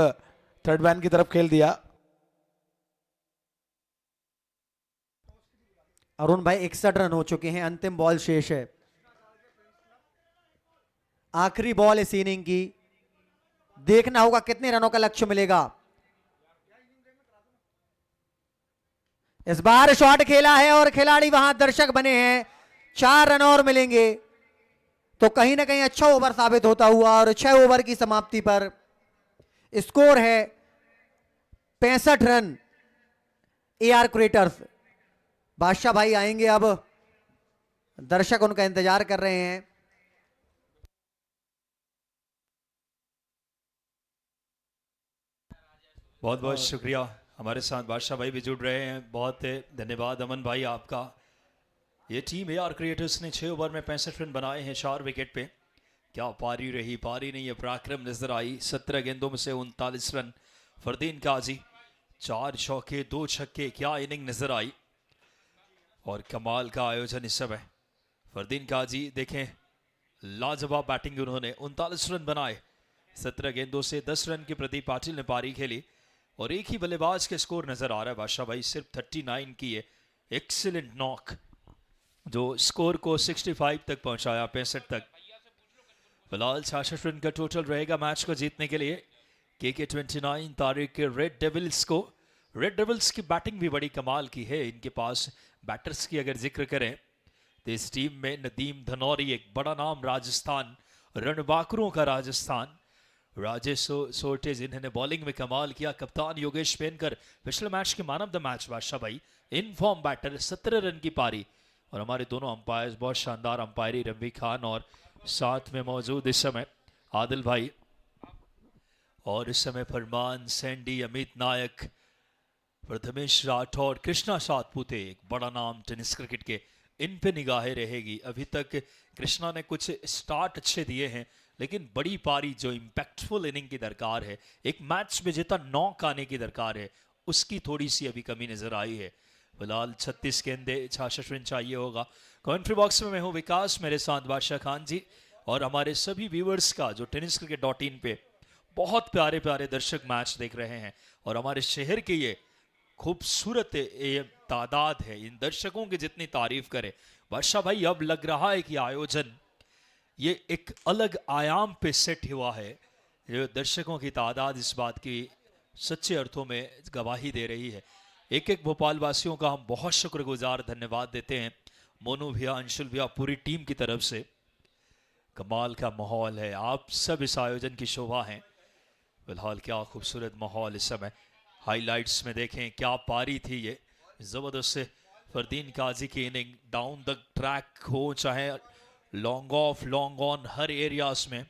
थर्ड मैन की तरफ खेल दिया। अरुण भाई 61 रन हो चुके हैं, अंतिम बॉल शेष है, आखिरी बॉल इस इनिंग की। देखना होगा कितने रनों का लक्ष्य मिलेगा। इस बार शॉट खेला है और खिलाड़ी वहां दर्शक बने हैं, 4 रन और मिलेंगे तो कहीं ना कहीं अच्छा ओवर साबित होता हुआ। और 6 ओवर की समाप्ति पर स्कोर है 65 रन AR क्रिकेटर्स। बादशाह भाई आएंगे, अब दर्शक उनका इंतजार कर रहे हैं। बहुत बहुत शुक्रिया, हमारे साथ बादशाह भाई भी जुड़ रहे हैं, बहुत धन्यवाद अमन भाई आपका। ये टीम AR क्रिएटर्स ने 6 ओवर में 65 रन बनाए हैं 4 विकेट पे। क्या पारी रही, पारी नहीं है, पराक्रम नजर आई। 17 गेंदों में से 39 रन, फरदीन काजी 4 चौके 2 छक्के, क्या इनिंग नजर आई और कमाल का आयोजन इस समय। फरदीन काजी देखें, लाजवाब बैटिंग उन्होंने, 39 रन बनाए, 17 गेंदों से 10 रन की प्रदीप पाटिल ने पारी खेली और एक ही बल्लेबाज के स्कोर नजर आ रहा है बादशाह भाई, सिर्फ 39 की है। एक्सीलेंट नॉक जो स्कोर को 65 तक पहुंचाया, 65 तक। फिलहाल 66 रन का टोटल रहेगा मैच को जीतने के लिए KK29 तारिक के रेड डेविल्स को। रेड डेविल्स की बैटिंग भी बड़ी कमाल की है। इनके पास बैटर्स की अगर जिक्र करें तो इस टीम में नदीम धनौरी, एक बड़ा नाम राजस्थान, रणबांकुरों का राजस्थान, राजेश सोर्टेज इन्होंने बॉलिंग में कमाल किया। कप्तान योगेश पेनकर पिछले मैच के मैन ऑफ द मैच बादशाह भाई। इन फॉर्म बैटर 17 रन की पारी। और हमारे दोनों अंपायर्स बहुत शानदार अंपायरी, रवि खान और साथ में मौजूद इस समय आदिल भाई, और इस समय फरमान, सैंडी, अमित नायक, प्रथमेश राठौर, कृष्णा सातपुते, एक बड़ा नाम टेनिस क्रिकेट के, इन पे निगाहें रहेगी। अभी तक कृष्णा ने कुछ स्टार्ट अच्छे दिए हैं, लेकिन बड़ी पारी जो इम्पैक्टफुल इनिंग की दरकार है, एक मैच में जितना नॉक आने की दरकार है, उसकी थोड़ी सी अभी कमी नजर आई है। फिलहाल 36 गेंदे 66 रन चाहिए होगा। कमेंट्री बॉक्स में मैं हूँ विकास, मेरे साथ बादशाह खान जी, और हमारे सभी व्यूवर्स का जो tenniscricket.in पे बहुत प्यारे प्यारे दर्शक मैच देख रहे हैं। और हमारे शहर के ये खूबसूरत ये तादाद है, इन दर्शकों की जितनी तारीफ करे बादशाह भाई, अब लग रहा है कि आयोजन ये एक अलग आयाम पे सेट हुआ है। जो दर्शकों की तादाद इस बात की सच्चे अर्थों में गवाही दे रही है। एक एक भोपाल वासियों का हम बहुत शुक्रगुजार धन्यवाद देते हैं, मोनू भैया, अंशुल भैया, पूरी टीम की तरफ से। कमाल का माहौल है, आप सब इस आयोजन की शोभा हैं। फिलहाल क्या खूबसूरत माहौल इस समय। हाइलाइट्स में देखें क्या पारी थी ये, जबरदस्त से फरदीन काजी की इनिंग, डाउन द ट्रैक हो चाहे long off long on, her areas में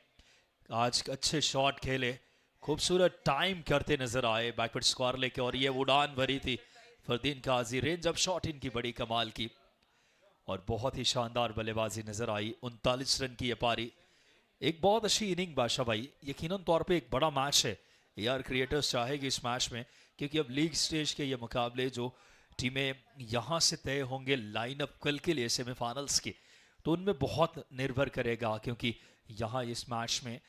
आज अच्छे शॉट खेले, खूबसूरत टाइम करते नजर आए बैकवर्ड स्कोर लेके। और ये उड़ान भरी थी फरदीन काजी, रेंज ऑफ शॉट इनकी बड़ी कमाल की, और बहुत ही शानदार बल्लेबाजी नजर आई। 39 रन की ये पारी, एक बहुत अच्छी इनिंग बादशाह भाई। यकीनन तौर पे एक बड़ा मैच है, यार क्रिएटर्स चाहेगी इस मैच में, क्योंकि अब लीग स्टेज के ये मुकाबले जो टीमें यहाँ से तय होंगे लाइनअप कल के लिए सेमीफाइनल्स की, तो उनमें बहुत निर्भर करेगा, क्योंकि यहाँ इस मैच में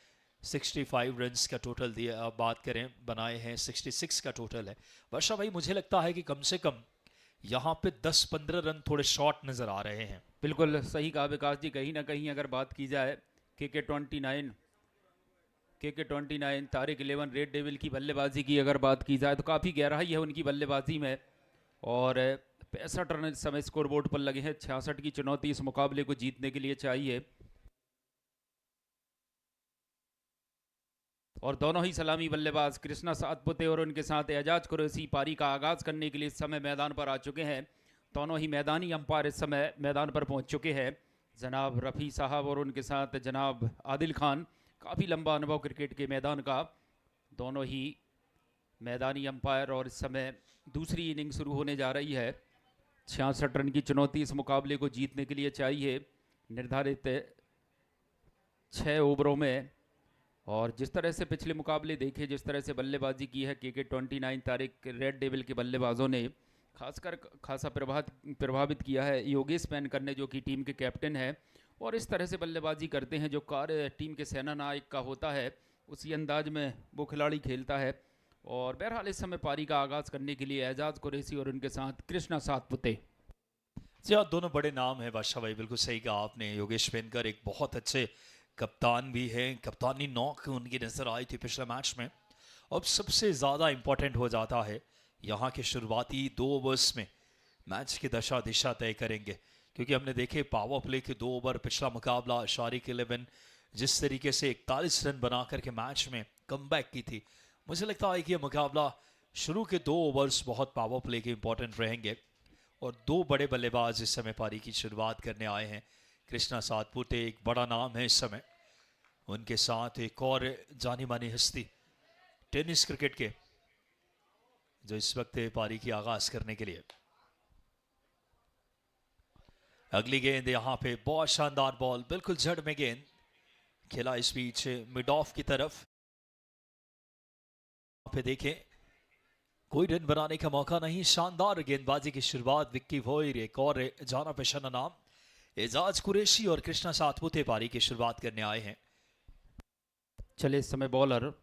65 रन्स का टोटल दिया, अब बात करें बनाए हैं 66 का टोटल है। वर्षा भाई मुझे लगता है कि कम से कम यहाँ पे 10-15 रन थोड़े शॉर्ट नज़र आ रहे हैं। बिल्कुल सही कहा विकास जी। कहीं ना कहीं अगर बात की जाए KK29 तारिक 11 रेड डेविल की बल्लेबाजी की अगर बात की जाए, तो काफ़ी गहराई है उनकी बल्लेबाजी में, और 65 रन इस समय स्कोर बोर्ड पर लगे हैं। 66 की चुनौती इस मुकाबले को जीतने के लिए चाहिए, और दोनों ही सलामी बल्लेबाज कृष्णा सातपुते और उनके साथ एजाज कुरैशी पारी का आगाज करने के लिए इस समय मैदान पर आ चुके हैं। दोनों ही मैदानी अंपायर इस समय मैदान पर पहुंच चुके हैं, जनाब रफ़ी साहब और उनके साथ जनाब आदिल खान। काफ़ी लंबा अनुभव क्रिकेट के मैदान का, दोनों ही मैदानी अंपायर, और इस समय दूसरी इनिंग शुरू होने जा रही है। 66 रन की चुनौती इस मुकाबले को जीतने के लिए चाहिए निर्धारित 6 ओवरों में। और जिस तरह से पिछले मुकाबले देखे, जिस तरह से बल्लेबाजी की है KK29 तारिक रेड डेविल के बल्लेबाजों ने, खासकर खासा प्रभावित किया है योगेश पेनकर ने, जो कि टीम के कैप्टन है, और इस तरह से बल्लेबाजी करते हैं जो कार्य टीम के सेना नायक का होता है, उसी अंदाज में वो खिलाड़ी खेलता है। और बहरहाल इस समय पारी का आगाज़ करने के लिए एजाज कुरैशी और उनके साथ कृष्णा सातपुते। जी हाँ, दोनों बड़े नाम हैं बादशाह भाई, बिल्कुल सही कहा आपने। योगेश पेनकर एक बहुत अच्छे कप्तान भी हैं, कप्तानी नॉक उनकी नज़र आई थी पिछले मैच में। अब सबसे ज़्यादा इम्पोर्टेंट हो जाता है यहाँ के शुरुआती 2 ओवर्स में मैच की दशा दिशा तय करेंगे, क्योंकि हमने देखे पावर प्ले के 2 ओवर पिछला मुकाबला शारिक 11 जिस तरीके से 41 रन बना करके मैच में कमबैक की थी। मुझे लगता है कि यह मुकाबला शुरू के 2 ओवर्स बहुत पावर प्ले के इंपॉर्टेंट रहेंगे, और 2 बड़े बल्लेबाज इस समय पारी की शुरुआत करने आए हैं। कृष्णा सातपुते एक बड़ा नाम है इस समय, उनके साथ एक और जानी मानी हस्ती टेनिस क्रिकेट के, जो इस वक्त पारी की आगाज करने के लिए। अगली गेंद यहाँ पे बहुत शानदार बॉल, बिल्कुल जड़ में गेंद खेला इस बीच मिड ऑफ की तरफ। पे देखें कोई रन बनाने का मौका नहीं, शानदार गेंदबाजी की शुरुआत विक्की वॉयर, एक और जाना पहचाना नाम एजाज कुरैशी और कृष्णा सातपुते पारी की शुरुआत करने आए हैं। चले इस समय बॉलर,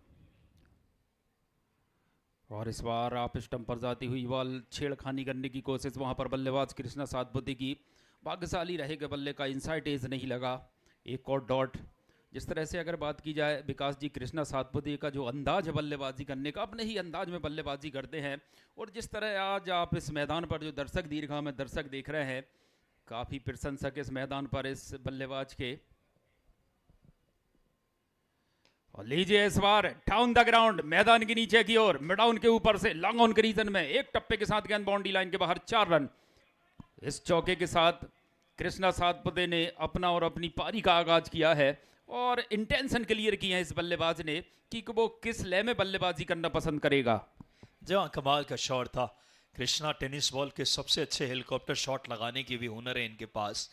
और इस बार आप स्टंप पर जाती हुई बॉल छेड़खानी करने की कोशिश, वहां पर बल्लेबाज कृष्णा सातपुते की भाग्यशाली रहेगा, बल्ले का इनसाइड एज नहीं लगा, एक और डॉट। जिस तरह से अगर बात की जाए विकास जी, कृष्णा सातपुते का जो अंदाज है बल्लेबाजी करने का, अपने ही अंदाज में बल्लेबाजी करते हैं, और जिस तरह आज आप इस मैदान पर जो दर्शक दीर्घा में दर्शक देख रहे हैं, काफ़ी प्रशंसक इस मैदान पर इस बल्लेबाज के। और लीजिए इस बार डाउन द ग्राउंड, मैदान के नीचे की ओर, मिड डाउन के ऊपर से लॉन्ग ऑन के रीजन में एक टप्पे के साथ गेंद बाउंड्री लाइन के बाहर 4 रन। इस चौके के साथ कृष्णा सातपुते ने अपना और अपनी पारी का आगाज किया है और इंटेंशन क्लियर की है इस बल्लेबाज ने कि वो किस लय में बल्लेबाजी करना पसंद करेगा। जहाँ कमाल का शॉट था। कृष्णा टेनिस बॉल के सबसे अच्छे हेलीकॉप्टर शॉट लगाने की भी हुनर है इनके पास।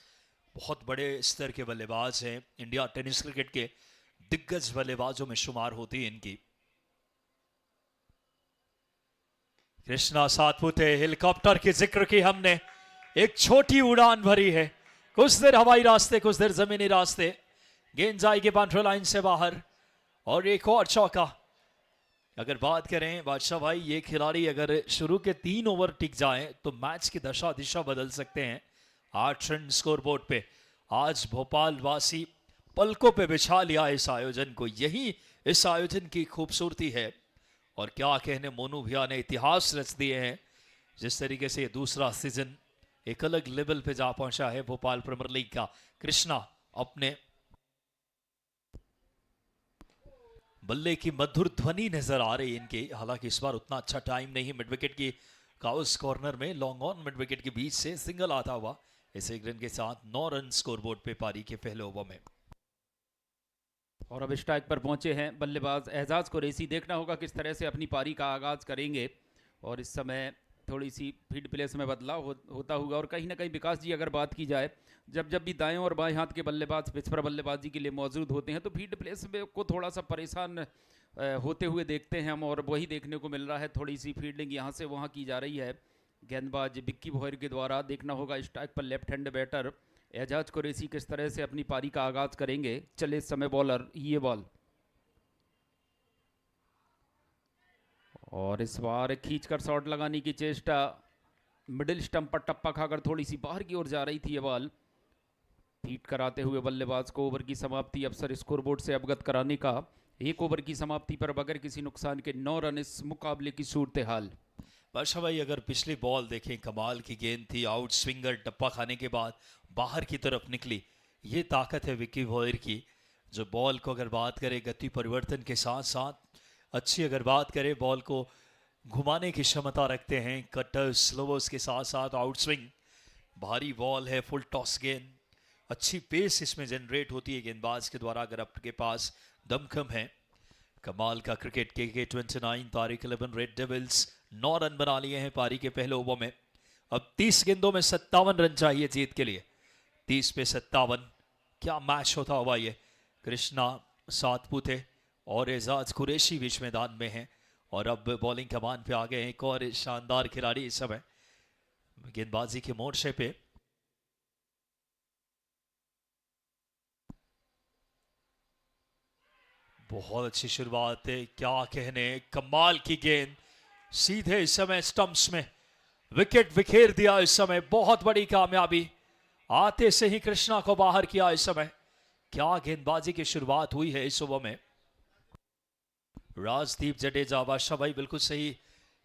बहुत बड़े स्तर के बल्लेबाज हैं, इंडिया टेनिस क्रिकेट के दिग्गज बल्लेबाजों में शुमार होती है इनकी। कृष्णा सातपुते, हेलीकॉप्टर की जिक्र की हमने, एक छोटी उड़ान भरी है, कुछ देर हवाई रास्ते कुछ देर जमीनी रास्ते, गेंद जाएगी बाउंड्री लाइन से बाहर और एक और चौका। अगर बात करें बादशाह भाई, ये खिलाड़ी अगर शुरू के 3 ओवर टिक जाएं तो मैच की दशा दिशा बदल सकते हैं। 8 रन स्कोरबोर्ड पे आज भोपाल वासी पलकों पे बिछा लिया इस आयोजन को, यही इस आयोजन की खूबसूरती है। और क्या कहने, मोनू भैया ने इतिहास रच दिए हैं। जिस तरीके से दूसरा सीजन एक अलग लेवल पे जा पहुंचा है भोपाल प्रीमियर लीग का। कृष्णा अपने बल्ले की मधुर ध्वनि नजर आ रही है इनके, हालांकि इस बार उतना अच्छा टाइम नहीं। मिड विकेट की काउस कॉर्नर में लॉन्ग ऑन मिड विकेट के बीच से सिंगल आता हुआ इस 1 रन के साथ 9 रन स्कोरबोर्ड पे पारी के पहले ओवर में। और अब स्ट्राइक पर पहुंचे हैं बल्लेबाज एजाज कुरैशी। देखना होगा किस तरह से अपनी पारी का आगाज करेंगे। और इस समय थोड़ी सी फील्ड प्लेस में बदलाव होता होगा। और कहीं ना कहीं विकास जी, अगर बात की जाए, जब भी दाएं और बाएं हाथ के बल्लेबाज पिच पर बल्लेबाजी के लिए मौजूद होते हैं तो फील्ड प्लेस में को थोड़ा सा परेशान होते हुए देखते हैं हम। और वही देखने को मिल रहा है, थोड़ी सी फील्डिंग यहाँ से वहाँ की जा रही है। गेंदबाज विक्की भोयर के द्वारा। देखना होगा स्ट्राइक पर left hand batter Ejaz Qureshi किस तरह से अपनी पारी का आगाज करेंगे। चले इस समय बॉलर ये बॉल, और इस बार खींचकर शॉट लगाने की चेष्टा, मिडिल स्टंप पर टप्पा खाकर थोड़ी सी बाहर की ओर जा रही थी ये बॉल। फीट कराते हुए बल्लेबाज को ओवर की समाप्ति अवसर स्कोरबोर्ड से अवगत कराने का। 1 ओवर की समाप्ति पर बगैर किसी नुकसान के 9 रन इस मुकाबले की सूरत हाल। बादशाह भाई, अगर पिछली बॉल देखें, कमाल की गेंद थी, आउट स्विंगर टप्पा खाने के बाद बाहर की तरफ निकली। ये ताकत है विक्की भोयर की, जो बॉल को अगर बात करें गति परिवर्तन के साथ साथ अच्छी अगर बात करें बॉल को घुमाने की क्षमता रखते हैं। कटर्स स्लोवर्स के साथ साथ आउट स्विंग, भारी बॉल है, फुल टॉस गेंद, अच्छी पेस इसमें जनरेट होती है गेंदबाज के द्वारा अगर आपके पास दमखम है। कमाल का क्रिकेट। के 29 तारीख 11 रेड डेविल्स 9 रन बना लिए हैं पारी के पहले ओवर में। अब 30 गेंदों में 57 रन चाहिए जीत के लिए। 30 पे 57, क्या मैच होता हुआ ये। कृष्णा सातपुते और एजाज कुरैशी बीच मैदान में हैं और अब बॉलिंग कमान पे आ गए हैं एक और शानदार खिलाड़ी इस समय गेंदबाजी के मोर्चे पे। बहुत अच्छी शुरुआत है, क्या कहने, कमाल की गेंद सीधे इस समय स्टंप्स में, विकेट बिखेर दिया इस समय। बहुत बड़ी कामयाबी, आते से ही कृष्णा को बाहर किया इस समय। क्या गेंदबाजी की शुरुआत हुई है इस ओवर में। राजदीप जडेजा, बादशाह भाई बिल्कुल सही,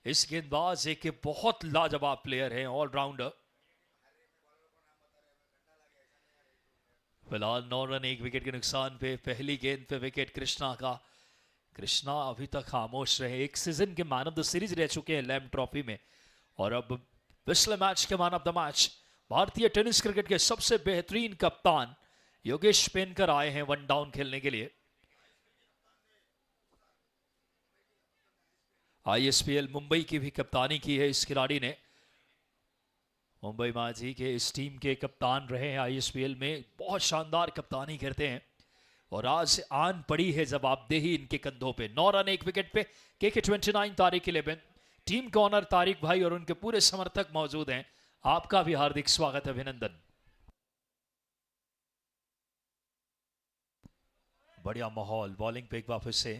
इस गेंदबाज एक बहुत लाजवाब प्लेयर हैं, ऑलराउंडर। फिलहाल 9 रन 1 विकेट के नुकसान पे पहली गेंद पे विकेट कृष्णा का। कृष्णा अभी तक खामोश रहे, एक सीजन के मैन ऑफ द सीरीज रह चुके हैं लैम ट्रॉफी में और अब पिछले मैच के मैन ऑफ द मैच भारतीय टेनिस क्रिकेट के सबसे बेहतरीन कप्तान योगेश पेनकर आए हैं 1 डाउन खेलने के लिए। आईएसपीएल मुंबई की भी कप्तानी की है इस खिलाड़ी ने। मुंबई माझी के इस टीम के कप्तान रहे हैं आईएसपीएल में, बहुत शानदार कप्तानी करते हैं और आज आन पड़ी है जवाबदेही इनके कंधों पे। 9 रन 1 विकेट पे के 29 तारीख 11 टीम का ऑनर तारिक भाई और उनके पूरे समर्थक मौजूद हैं। आपका भी हार्दिक स्वागत, अभिनंदन। बढ़िया माहौल, बॉलिंग पे एक बार फिर से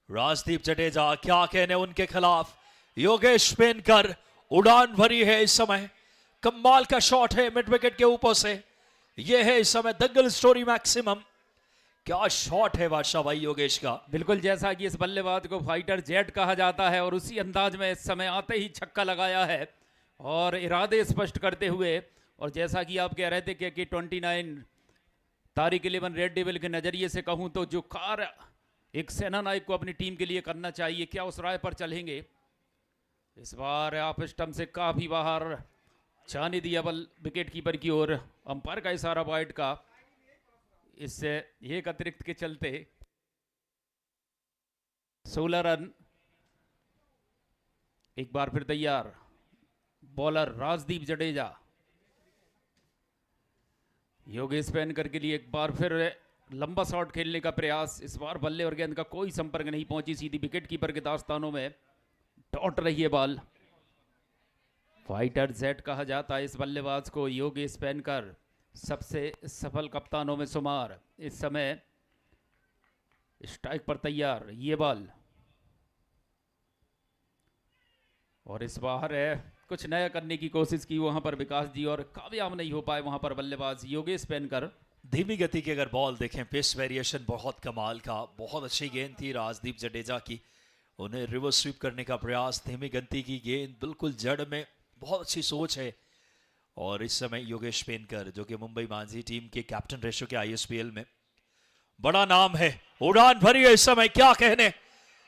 राजदीप जडेजा, क्या कहने उनके खिलाफ। योगेश पेनकर, उड़ान भरी है इस समय, कमाल का शॉट है मिड विकेट के ऊपर से। यह है इस समय दंगल स्टोरी मैक्सिमम। क्या शॉट है बादशाह भाई योगेश का। बिल्कुल, जैसा कि इस बल्लेबाज को फाइटर जेट कहा जाता है और उसी अंदाज में इस समय आते ही छक्का लगाया है और इरादे स्पष्ट करते हुए। और जैसा कि आप कह रहे थे कि 29 तारिक 11 रेड डेविल के नजरिए से कहूं तो जो कार्य एक सेना नायक को अपनी टीम के लिए करना चाहिए, क्या उस राय पर चलेंगे? इस बार आप स्टंप से काफी बाहर जाने दिया बल विकेट कीपर की ओर, अंपायर का इशारा वाइड का, इससे एक अतिरिक्त के चलते 16 रन। एक बार फिर तैयार बॉलर राजदीप जडेजा, योगेश पेनकर के लिए एक बार फिर लंबा शॉट खेलने का प्रयास। इस बार बल्ले और गेंद का कोई संपर्क नहीं पहुंची, सीधी विकेट कीपर के दास्तानों में डॉट रही है बॉल। फाइटर जेट कहा जाता है इस बल्लेबाज को। योगेश पेनकर सबसे सफल कप्तानों में शुमार। इस समय स्ट्राइक पर तैयार ये बॉल, और इस बार है कुछ नया करने की कोशिश की वहां पर विकास जी, और कामयाब नहीं हो पाए वहां पर बल्लेबाज योगेश पेनकर। धीमी गति की अगर बॉल देखें, पेस वेरिएशन बहुत कमाल का, बहुत अच्छी गेंद थी राजदीप जडेजा की, उन्हें रिवर्स स्वीप करने का प्रयास, धीमी गति की गेंद बिल्कुल जड़ में, बहुत अच्छी सोच है। और इस समय योगेश पेनकर जो कि मुंबई मांझी टीम के कैप्टन रह चुके ISPL में, बड़ा नाम है, उड़ान भरी है इस समय, क्या कहने,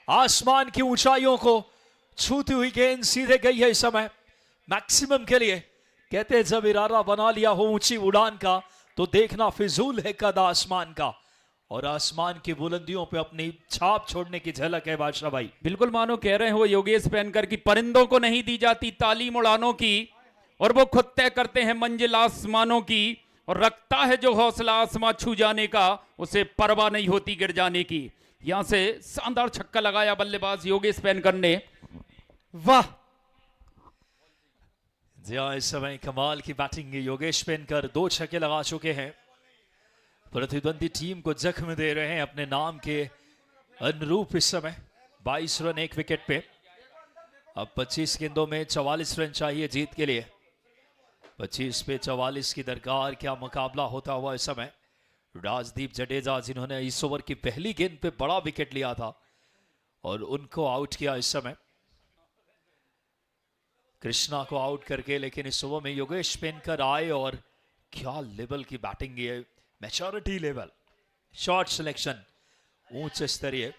आसमान की ऊंचाइयों को छूती हुई गेंद सीधे गई है इस समय मैक्सिमम के लिए। कहते हैं जब इरादा बना लिया हो ऊंची उड़ान का तो देखना फिजूल है कद आसमान का, और आसमान की बुलंदियों पे अपनी छाप छोड़ने की झलक है बादशाह भाई। बिल्कुल मानो कह रहे हो योगेश पेनकर की, परिंदों को नहीं दी जाती तालीम उड़ानों की, और वो खुद तय करते हैं मंजिल आसमानों की, और रखता है जो हौसला आसमां छू जाने का, उसे परवाह नहीं होती गिर जाने की। यहां से शानदार छक्का लगाया बल्लेबाज योगेश पेनकर ने, वाह। जी हाँ, इस समय कमाल की बैटिंग योगेश पेनकर 2 छक्के लगा चुके हैं, प्रतिद्वंदी टीम को जख्म दे रहे हैं अपने नाम के अनुरूप। इस समय 22 रन 1 विकेट पे, अब 25 गेंदों में 44 रन चाहिए जीत के लिए। 25 पे 44 की दरकार, क्या मुकाबला होता हुआ इस समय। राजदीप जडेजा जिन्होंने इस ओवर की पहली गेंद पे बड़ा विकेट लिया था और उनको आउट किया इस समय, कृष्णा को आउट करके, लेकिन इस ओवर में योगेश पेनकर आए और क्या लेवल की बैटिंग है, मैच्योरिटी लेवल, शॉट सिलेक्शन उच्च स्तरीय।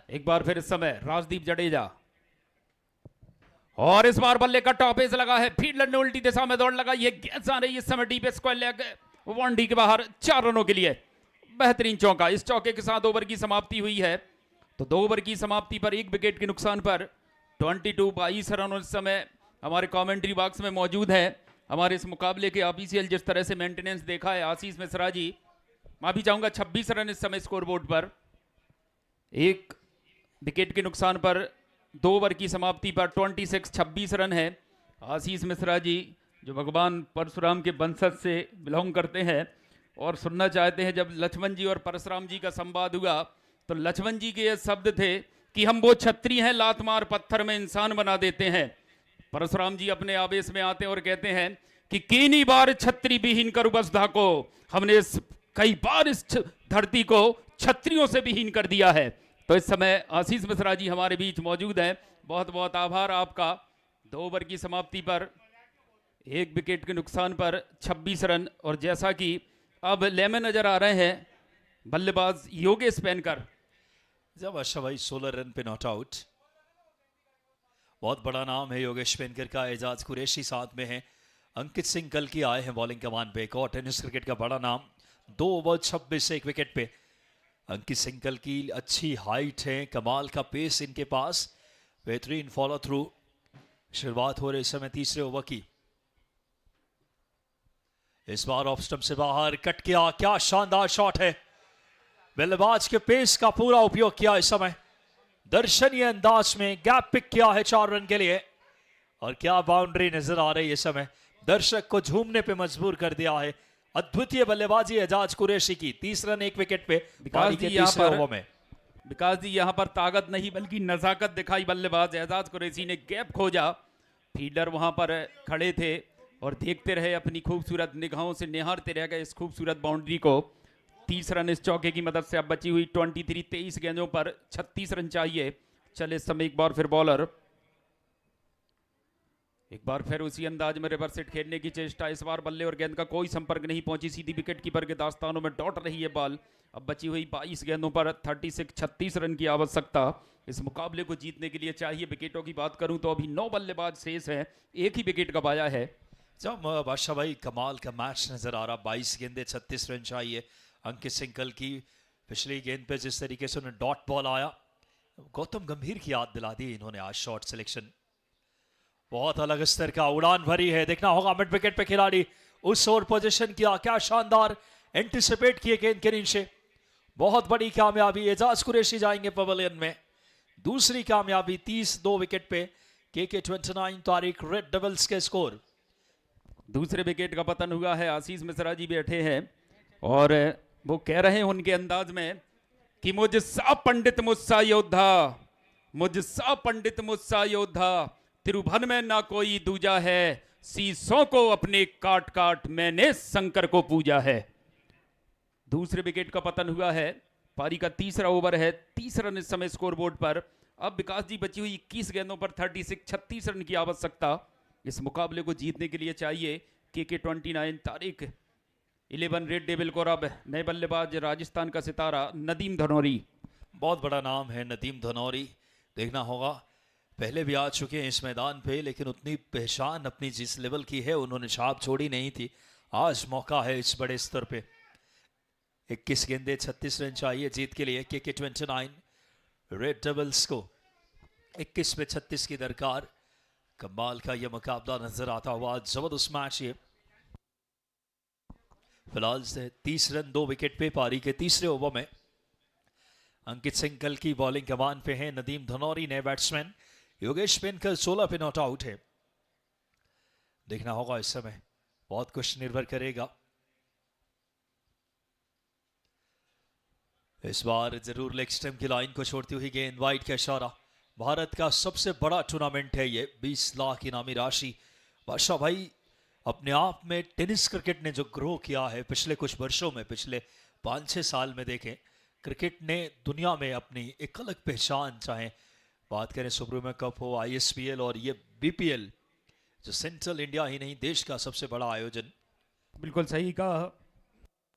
एक बार फिर इस समय राजदीप जडेजा, और इस बार बल्ले का टॉप एज लगा है, फील्डर ने उल्टी दिशा में दौड़ लगा, ये गेंद आ रही है इस समय डीप स्क्वायर लेग बाउंड्री के बाहर, 4 रनों के लिए बेहतरीन चौका। इस चौके के साथ ओवर की समाप्ति हुई है, तो 2 ओवर की समाप्ति पर 1 विकेट के नुकसान पर 22 रन इस समय हमारे कमेंट्री बॉक्स में मौजूद है। हमारे इस मुकाबले के ऑफिशियल जिस तरह से मेंटेनेंस देखा है आशीष मिश्रा जी, मैं भी चाहूंगा 26 रन इस समय स्कोरबोर्ड पर, 1 विकेट के नुकसान पर 2 ओवर की समाप्ति पर 26 रन है। आशीष मिश्रा जी जो भगवान परशुराम के वंशज से बिलोंग करते हैं और सुनना चाहते हैं, जब लक्ष्मण जी और परशुराम जी का संवाद हुआ तो लक्ष्मण जी के ये शब्द थे कि हम वो छत्री हैं लात मार पत्थर में इंसान बना देते हैं। परशुराम जी अपने आवेश में आते हैं और कहते हैं कि कीनी बार छत्री विहीन कर बसधा को, हमने कई बार इस धरती को छत्रियों से विहीन कर दिया है। तो इस समय आशीष मिश्रा जी हमारे बीच मौजूद हैं, बहुत बहुत आभार आपका। 2 ओवर की समाप्ति पर 1 विकेट के नुकसान पर 26 रन, और जैसा कि अब लेमे नजर आ रहे हैं बल्लेबाज योगेश पेनकर, जब आशा भाई 16 रन पे नॉट आउट, बहुत बड़ा नाम है योगेश पेनकर का। एजाज कुरैशी साथ में है, अंकित सिंह कल की आए हैं बॉलिंग कमान पे, एक और टेनिस क्रिकेट का बड़ा नाम। 2 ओवर 26 1 विकेट पे अंकित सिंह कल की अच्छी हाइट है, कमाल का पेस इनके पास, बेहतरीन फॉलो थ्रू। शुरुआत हो रही इस समय 3रे ओवर की, इस बार ऑफ स्टंप से बाहर कट किया, क्या शानदार शॉट है, बल्लेबाज के पेस का पूरा उपयोग किया इस समय, दर्शनीय अंदाज में गैप पिक किया है 4 रन के लिए, और क्या बाउंड्री नजर आ रही है इस समय, दर्शक को झूमने पे मजबूर कर दिया है। अद्वितीय बल्लेबाजी एजाज कुरैशी की, 30 रन 1 विकेट पे पारी के 3रे ओवर में। विकास जी यहां पर ताकत नहीं बल्कि नजाकत दिखाई बल्लेबाज एजाज कुरैशी ने, गैप खोजा, फील्डर वहां पर खड़े थे और देखते रहे, अपनी खूबसूरत निगाहों से निहारते रह गए इस खूबसूरत बाउंड्री को। 30 रन इस चौके की मदद से अब बची हुई 23 गेंदों पर 36 रन चाहिए। चले इस समय एक बार फिर बॉलर, एक बार फिर उसी अंदाज में रिवर्स हिट खेलने की चेष्टा, इस बार बल्ले और गेंद का कोई संपर्क नहीं पहुंची, सीधी विकेट कीपर के दास्तानों में डॉट रही है बॉल। अब बची हुई 22 गेंदों पर 36 रन की आवश्यकता इस मुकाबले को जीतने के लिए चाहिए। विकेटों की बात करूं तो अभी 9 बल्लेबाज शेष हैं, एक ही विकेट गंवाया है। जब बादशाह भाई कमाल का मैच नजर आ रहा, 22 गेंदे 36 रन चाहिए अंकित सिंघल की। पिछली गेंद पे जिस तरीके से उन्हें डॉट बॉल आया, गौतम गंभीर की याद दिला दी इन्होंने आज शॉट सिलेक्शन। बहुत अलग स्तर का उड़ान भरी है, देखना होगा मिड विकेट पे खिलाड़ी उस ओर पोजीशन किया, क्या शानदार एंटिसिपेट किए गेंद के नीचे। बहुत बड़ी कामयाबी, एजाज कुरैशी जाएंगे पवेलियन में। दूसरी कामयाबी 32 विकेट पे KK29 तारिक रेड डेविल्स के स्कोर। दूसरे विकेट का पतन हुआ है, आशीष मिश्रा जी बैठे हैं और वो कह रहे हैं उनके अंदाज में कि मुझसा पंडित मुझसा योद्धा, मुझसा पंडित मुझसा योद्धा, तिरुभन में ना कोई दूजा है, शीशों को अपने काट काट मैंने शंकर को पूजा है। दूसरे विकेट का पतन हुआ है, पारी का तीसरा ओवर है, 30 रन इस समय स्कोरबोर्ड पर। अब विकास जी बची हुई 21 गेंदों पर 36 रन की आवश्यकता इस मुकाबले को जीतने के लिए चाहिए। KK29 तारिक 11 रेड डेविल को। अब नए बल्लेबाज राजस्थान का सितारा नदीम धनौरी। बहुत बड़ा नाम है नदीम धनौरी, देखना होगा पहले भी आ चुके हैं इस मैदान पे, लेकिन उतनी पहचान अपनी जिस लेवल की है उन्होंने छाप छोड़ी नहीं थी। आज मौका है इस बड़े स्तर पे। 21 गेंदे 36 रन चाहिए जीत के लिए KK29 रेड डेविल्स को। 21 पे 36 की दरकार। कमाल का यह मुकाबला नजर आता हुआ, जबरदस्त मैच ये। फिलहाल से 30 रन 2 विकेट पे पारी के तीसरे ओवर में अंकित सिंघल की बॉलिंग कमान पे है। नदीम धनौरी नए बैट्समैन, योगेश पेनकर 16 पे नॉट आउट है। देखना होगा इस समय, बहुत कुछ निर्भर करेगा। इस बार जरूर लेग स्टंप की लाइन को छोड़ती हुई गेंद, वाइड का इशारा। भारत का सबसे बड़ा टूर्नामेंट है ये, 20 लाख इनामी राशि। बादशाह भाई अपने आप में टेनिस क्रिकेट ने जो ग्रो किया है पिछले कुछ वर्षों में, पिछले 5-6 साल में देखें, क्रिकेट ने दुनिया में अपनी एक अलग पहचान, चाहे बात करें सुब्रमण्यम कप हो, ISPL और ये BPL जो सेंट्रल इंडिया ही नहीं देश का सबसे बड़ा आयोजन। बिल्कुल सही कहा।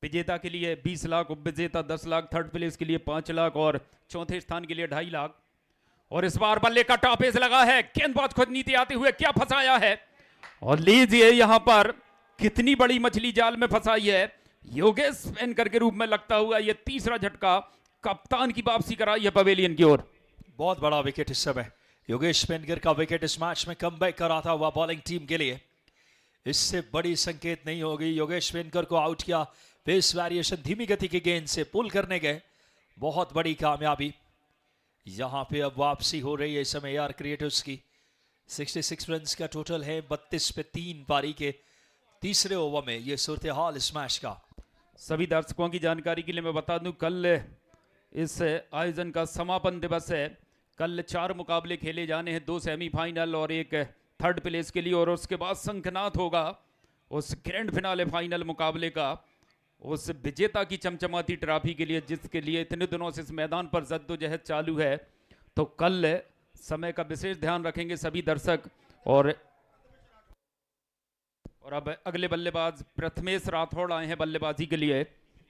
विजेता के लिए 20 लाख, उपविजेता 10 लाख, थर्ड प्लेस के लिए 5 लाख और चौथे स्थान के लिए 2.5 लाख। और इस बार बल्ले का टॉप एज लगा है, गेंदबाज खुद नीचे आते हुए क्या फंसाया है, और लीजिए यहां पर कितनी बड़ी मछली जाल में फंसाई है। योगेश पेनकर के रूप में लगता हुआ यह तीसरा झटका, कप्तान की वापसी कराई है पवेलियन की ओर। बहुत बड़ा विकेट इस समय, योगेश पेनकर का विकेट इस मैच में कमबैक कराता हुआ बॉलिंग टीम के लिए। इससे बड़ी संकेत नहीं होगी। योगेश पेनकर को आउट किया, पेस वेरिएशन धीमी गति की गेंद से पुल करने गए, बहुत बड़ी कामयाबी। यहां पे अब वापसी हो रही है इस समय AR क्रिएटिव्स की। 66 रन का टोटल है, 32 पे 3 पारी के तीसरे ओवर में ये सूरत हाल इस मैच का। सभी दर्शकों की जानकारी के लिए मैं बता दूं, कल इस आयोजन का समापन दिवस है। कल 4 मुकाबले खेले जाने हैं, 2 सेमीफाइनल और एक थर्ड प्लेस के लिए, और उसके बाद शंखनाद होगा उस ग्रैंड फिनाले फाइनल मुकाबले का, उस विजेता की चमचमाती ट्रॉफी के लिए, जिसके लिए इतने दिनों से इस मैदान पर जद्दोजहद चालू है। तो कल समय का विशेष ध्यान रखेंगे सभी दर्शक। और अब अगले बल्लेबाज प्रथमेश राठौड़ आए हैं बल्लेबाजी के लिए,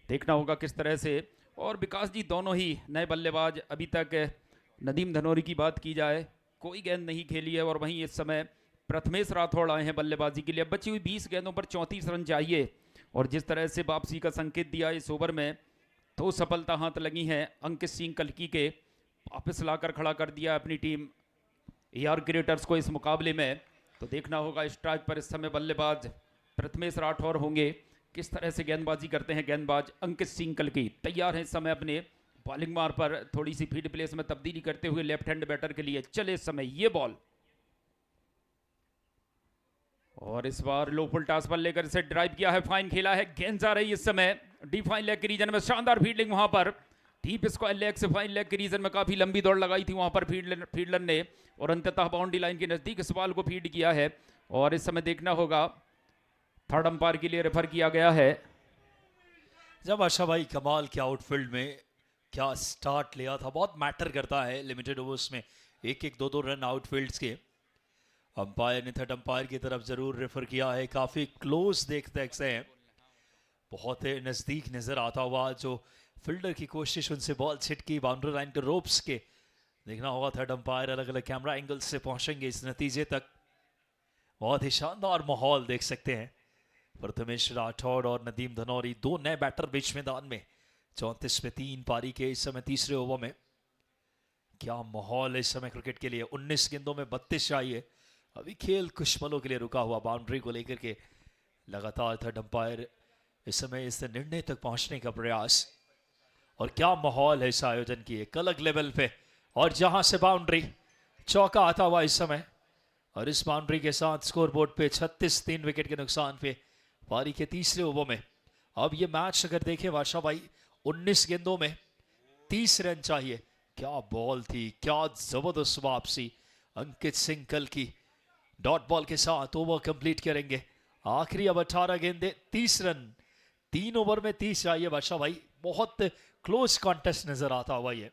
देखना होगा किस तरह से। और विकास जी दोनों ही नए बल्लेबाज, अभी तक नदीम धनौरी की बात की जाए कोई गेंद नहीं खेली है, और वहीं इस समय प्रथमेश राठौड़ आए हैं बल्लेबाजी के लिए। बची हुई 20 गेंदों पर 34 रन चाहिए, और जिस तरह से वापसी का संकेत दिया इस ओवर में, 2 सफलता हाथ लगी हैं अंकित सिंह कल्की के, वापस लाकर खड़ा कर दिया अपनी टीम AR क्रिएटर्स को इस मुकाबले में। तो देखना होगा स्ट्राइक पर इस समय बल्लेबाज प्रथमेश राठौर होंगे, किस तरह से गेंदबाजी करते हैं गेंदबाज अंकित सिंह कल्की। तैयार है इस समय अपने बॉलिंग मार पर थोड़ी सी फील्ड प्लेस में तब्दीली करते हुए लेफ्ट हैंड बैटर के लिए। चले इस समय ये बॉल, और इस बार लो फुल टॉस पर लेकर इसे ड्राइव किया है, फाइन खेला है, गेंद जा रही है इस समय डी फाइन लेग के रीजन में, शानदार फील्डिंग वहां पर डीप स्क्वायर लेग से फाइन लेग के रीजन में काफी लंबी दौड़ लगाई थी वहां पर फील्डर ने, और अंततः बाउंड्री लाइन के नजदीक इस बॉल को फीड किया है। और इस समय देखना होगा थर्ड अंपायर के लिए रेफर किया गया है। जब आशा भाई कमाल के आउटफील्ड में क्या स्टार्ट लिया था, बहुत मैटर करता है लिमिटेड ओवर्स में 1-1, 2-2 रन आउटफील्ड्स के। अंपायर ने थर्ड अंपायर की तरफ जरूर रेफर किया है, काफी क्लोज देखते हैं, बहुत नजदीक नजर आता हुआ जो फील्डर की कोशिश, उनसे बॉल छिटकी बाउंड्री लाइन के रोप्स के। देखना होगा थर्ड अंपायर अलग अलग कैमरा एंगल से पहुंचेंगे इस नतीजे तक। बहुत ही शानदार माहौल देख सकते हैं। प्रथमेश राठौड़ और नदीम धनौरी दो नए बैटर बीच मैदान में, 34 पे 3 पारी के इस समय तीसरे ओवर में। क्या माहौल है इस समय क्रिकेट के लिए। 19 गेंदों में 32 चाहिए। अभी खेल कुछ पलों के लिए रुका हुआ बाउंड्री को लेकर के। लगातार थर्ड अंपायर इस समय इस निर्णय तक पहुंचने का प्रयास। और क्या माहौल है इस आयोजन की, एक अलग लेवल पे। और जहां से बाउंड्री चौका आता हुआ इस समय, और इस बाउंड्री के साथ स्कोर बोर्ड पे 36, 3 विकेट के नुकसान पे पारी के तीसरे ओवर में। अब ये मैच अगर देखें वर्षा भाई, 19 गेंदों में 30 रन चाहिए। क्या बॉल थी, क्या जबरदस्त वापसी। अंकित सिंह कल की डॉट बॉल के साथ ओवर कंप्लीट करेंगे। आखिरी अब 18 गेंदे 30 रन, 3 ओवर में 30 चाहिए वर्षा भाई। बहुत क्लोज कॉन्टेस्ट नजर आता हुआ ये।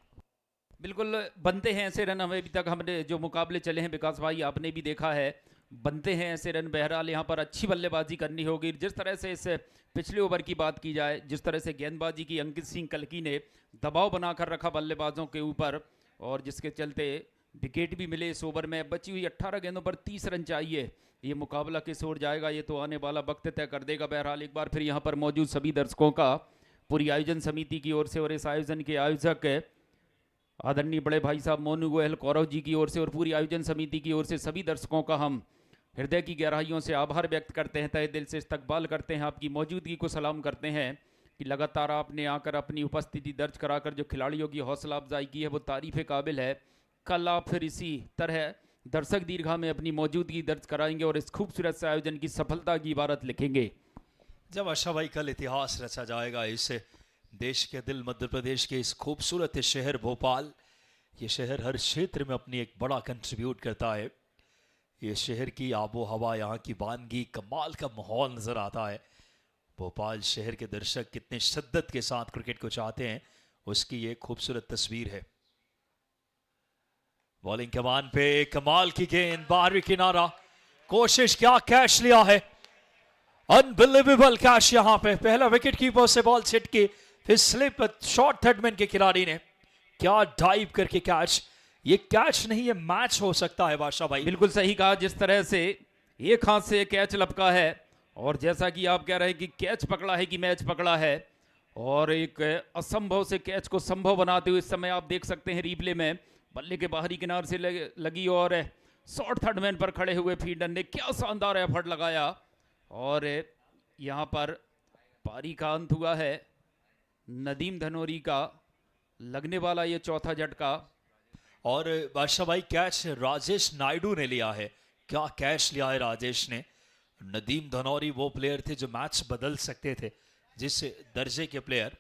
बिल्कुल बनते हैं ऐसे रन। हमें अभी तक हमने जो मुकाबले चले हैं विकास भाई, आपने भी देखा है, बनते हैं ऐसे रन। बहरहाल यहाँ पर अच्छी बल्लेबाजी करनी होगी। जिस तरह से इस पिछले ओवर की बात की जाए, जिस तरह से गेंदबाजी की अंकित सिंह कलकी ने दबाव बनाकर रखा बल्लेबाजों के ऊपर, और जिसके चलते विकेट भी मिले इस ओवर में। बची हुई 18 गेंदों पर 30 रन चाहिए। ये मुकाबला किस ओर जाएगा ये तो आने वाला वक्त तय कर देगा। बहरहाल एक बार फिर यहाँ पर मौजूद सभी दर्शकों का पूरी आयोजन समिति की ओर से और इस आयोजन के आयोजक आदरणीय बड़े भाई साहब मोनू गोयल कौरव जी की ओर से और पूरी आयोजन समिति की ओर से सभी दर्शकों का हम हृदय की गहराइयों से आभार व्यक्त करते हैं, तहे दिल से इस्तकबाल करते हैं, आपकी मौजूदगी को सलाम करते हैं कि लगातार आपने आकर अपनी उपस्थिति दर्ज कराकर जो खिलाड़ियों की हौसला अफजाई की है वो तारीफ़ काबिल है। कल आप फिर इसी तरह दर्शक दीर्घा में अपनी मौजूदगी दर्ज कराएंगे और इस खूबसूरत से आयोजन की सफलता की इबारत लिखेंगे। जब आशा भाई कल इतिहास रचा जाएगा इस देश के दिल मध्य प्रदेश के इस खूबसूरत शहर भोपाल। ये शहर हर क्षेत्र में अपनी एक बड़ा कंट्रीब्यूट करता है। ये शहर की आबो हवा, यहाँ की वानगी, कमाल का माहौल नजर आता है। भोपाल शहर के दर्शक कितने शिद्दत के साथ क्रिकेट को चाहते हैं, उसकी ये खूबसूरत तस्वीर है। बॉलिंग कमान पे कमाल की गेंद, बाहरी किनारा, कोशिश, क्या कैच लिया है, अनबिलीवेबल कैच। यहाँ पे पहला विकेट कीपर से बॉल छिटकी, फिर स्लिप शॉट थर्डमैन के खिलाड़ी ने क्या डाइव करके कैच। ये कैच नहीं, ये मैच हो सकता है बादशाह भाई। बिल्कुल सही कहा। जिस तरह से एक हाथ से कैच लपका है और जैसा कि आप कह रहे हैं कि कैच पकड़ा है कि मैच पकड़ा है, और एक असंभव से कैच को संभव बनाते हुए इस समय आप देख सकते हैं रिप्ले में बल्ले के बाहरी किनारे से लगी और शॉर्ट थर्डमैन पर खड़े हुए फील्डर ने क्या शानदार एफर्ट लगाया। और यहाँ पर पारी का अंत हुआ है। नदीम धनौरी का लगने वाला ये चौथा झटका। और बादशाह भाई कैच राजेश नायडू ने लिया है। क्या कैच लिया है राजेश ने। नदीम धनौरी वो प्लेयर थे जो मैच बदल सकते थे, जिस दर्जे के प्लेयर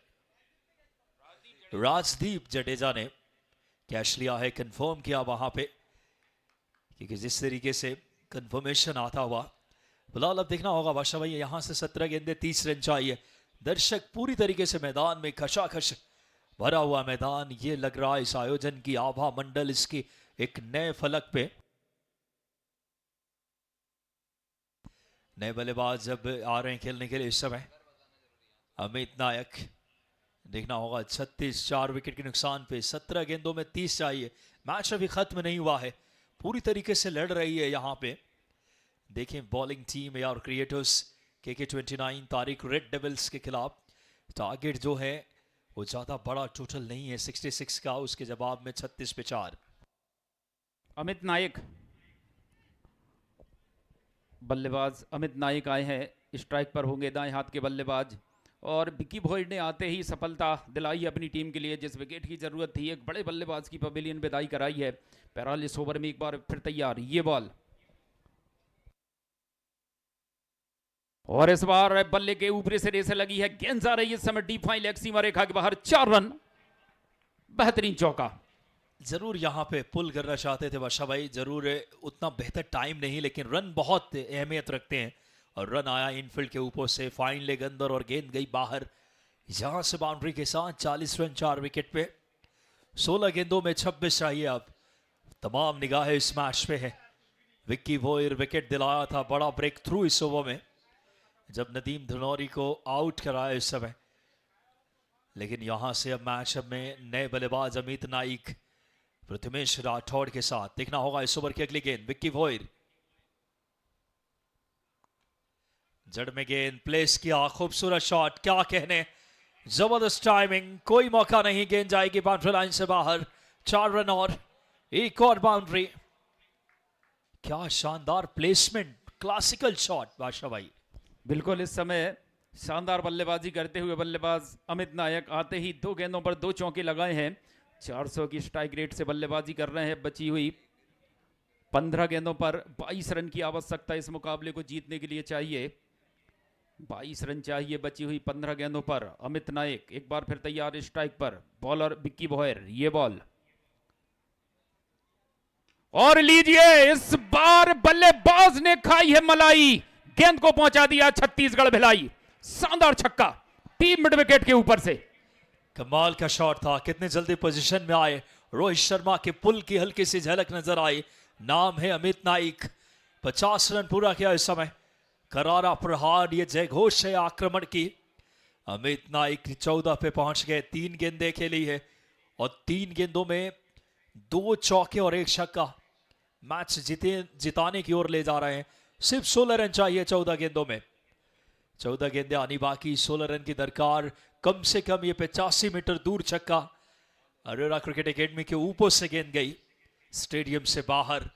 राजदीप जडेजा ने कैच लिया है, कंफर्म किया वहां पे, क्योंकि जिस तरीके से कंफर्मेशन आता हुआ। फिलहाल अब देखना होगा बादशाह भाई, यहां से 17 गेंदे 30 रन चाहिए। दर्शक पूरी तरीके से मैदान में खचाखच भरा हुआ मैदान। ये लग रहा है इस आयोजन की आभा मंडल इसकी एक नए फलक पे। नए बल्लेबाज जब आ रहे हैं खेलने के लिए इस समय, अमित नायक। देखना होगा 36, 4 विकेट के नुकसान पे 17 गेंदों में 30 चाहिए। मैच अभी खत्म नहीं हुआ है, पूरी तरीके से लड़ रही है यहाँ पे। देखें बॉलिंग टीम या creators KK29 Tariq Red Devils के खिलाफ टारगेट जो है वो ज्यादा बड़ा टोटल नहीं है 66 का, उसके जवाब में 36 पे 4। अमित नायक, बल्लेबाज अमित नायक आए हैं, स्ट्राइक पर होंगे दाएं हाथ के बल्लेबाज। और विकी भोइड ने आते ही सफलता दिलाई अपनी टीम के लिए। जिस विकेट की जरूरत थी, एक बड़े बल्लेबाज की पवेलियन विदाई कराई है। बहरहाल इस ओवर में एक बार फिर तैयार ये बॉल, और इस बार बल्ले के ऊपरी सिरे से लगी है गेंद, जा रही है इस समय डीप फाइन लेग सीमा रेखा के बाहर। 4 रन, बेहतरीन चौका। जरूर यहाँ पे पुल करना चाहते थे वर्षा भाई, जरूर उतना बेहतर टाइम नहीं, लेकिन रन बहुत अहमियत रखते हैं। और रन आया इनफील्ड के ऊपर से, फाइन लेग अंदर और गेंद गई बाहर। यहां से बाउंड्री के साथ 40 रन 4 विकेट पे। 16 गेंदों में 26 चाहिए। अब तमाम निगाहें इस मैच पे है। विक्की वोयर विकेट दिलाया था, बड़ा ब्रेक थ्रू इस ओवर में जब नदीम धनौरी को आउट कराया इस समय। लेकिन यहां से अब मैच में नए बल्लेबाज अमित नाइक प्रथमेश राठौड़ के साथ देखना होगा इस ओवर की अगली गेंद। विक्की वोयर जड़ में गेंद प्लेस किया, खूबसूरत शॉट, क्या कहने, जबरदस्त टाइमिंग, कोई मौका नहीं, गेंद जाएगी बाउंड्री लाइन से बाहर। 4 रन और एक और बाउंड्री। क्या शानदार प्लेसमेंट, क्लासिकल शॉट बादशाह भाई। बिल्कुल इस समय शानदार बल्लेबाजी करते हुए बल्लेबाज अमित नायक आते ही 2 गेंदों पर 2 चौके लगाए हैं। 400 की स्ट्राइक रेट से बल्लेबाजी कर रहे हैं। बची हुई 15 गेंदों पर 22 रन की आवश्यकता इस मुकाबले को जीतने के लिए चाहिए। 22 रन चाहिए बची हुई 15 गेंदों पर। अमित नायक एक बार फिर तैयार स्ट्राइक पर। बॉलर विक्की वोयर, ये बॉल और लीजिए, इस बार बल्लेबाज ने खाई है मलाई, गेंद को पहुंचा दिया छत्तीसगढ़ भिलाई। शानदार छक्का टीम मिड विकेट के ऊपर से। कमाल का शॉट था, कितने जल्दी पोजीशन में आए। रोहित शर्मा के पुल की हल्की सी झलक नजर आई। नाम है अमित नाइक। 50 रन पूरा किया इस समय। करारा प्रहार, ये जय घोष है आक्रमण की। अमित नाइक 14 पे पहुंच गए। 3 गेंदें खेली है और 3 गेंदों में 2 चौके और 1 छक्का। मैच जिताने की ओर ले जा रहे हैं। सिर्फ 16 रन चाहिए 14 गेंदों में। 14 गेंदें आनी बाकी, 16 रन की दरकार। कम से कम ये 85 मीटर दूर छक्का। अरोरा क्रिकेट एकेडमी के ऊपर से गेंद गई स्टेडियम से बाहर।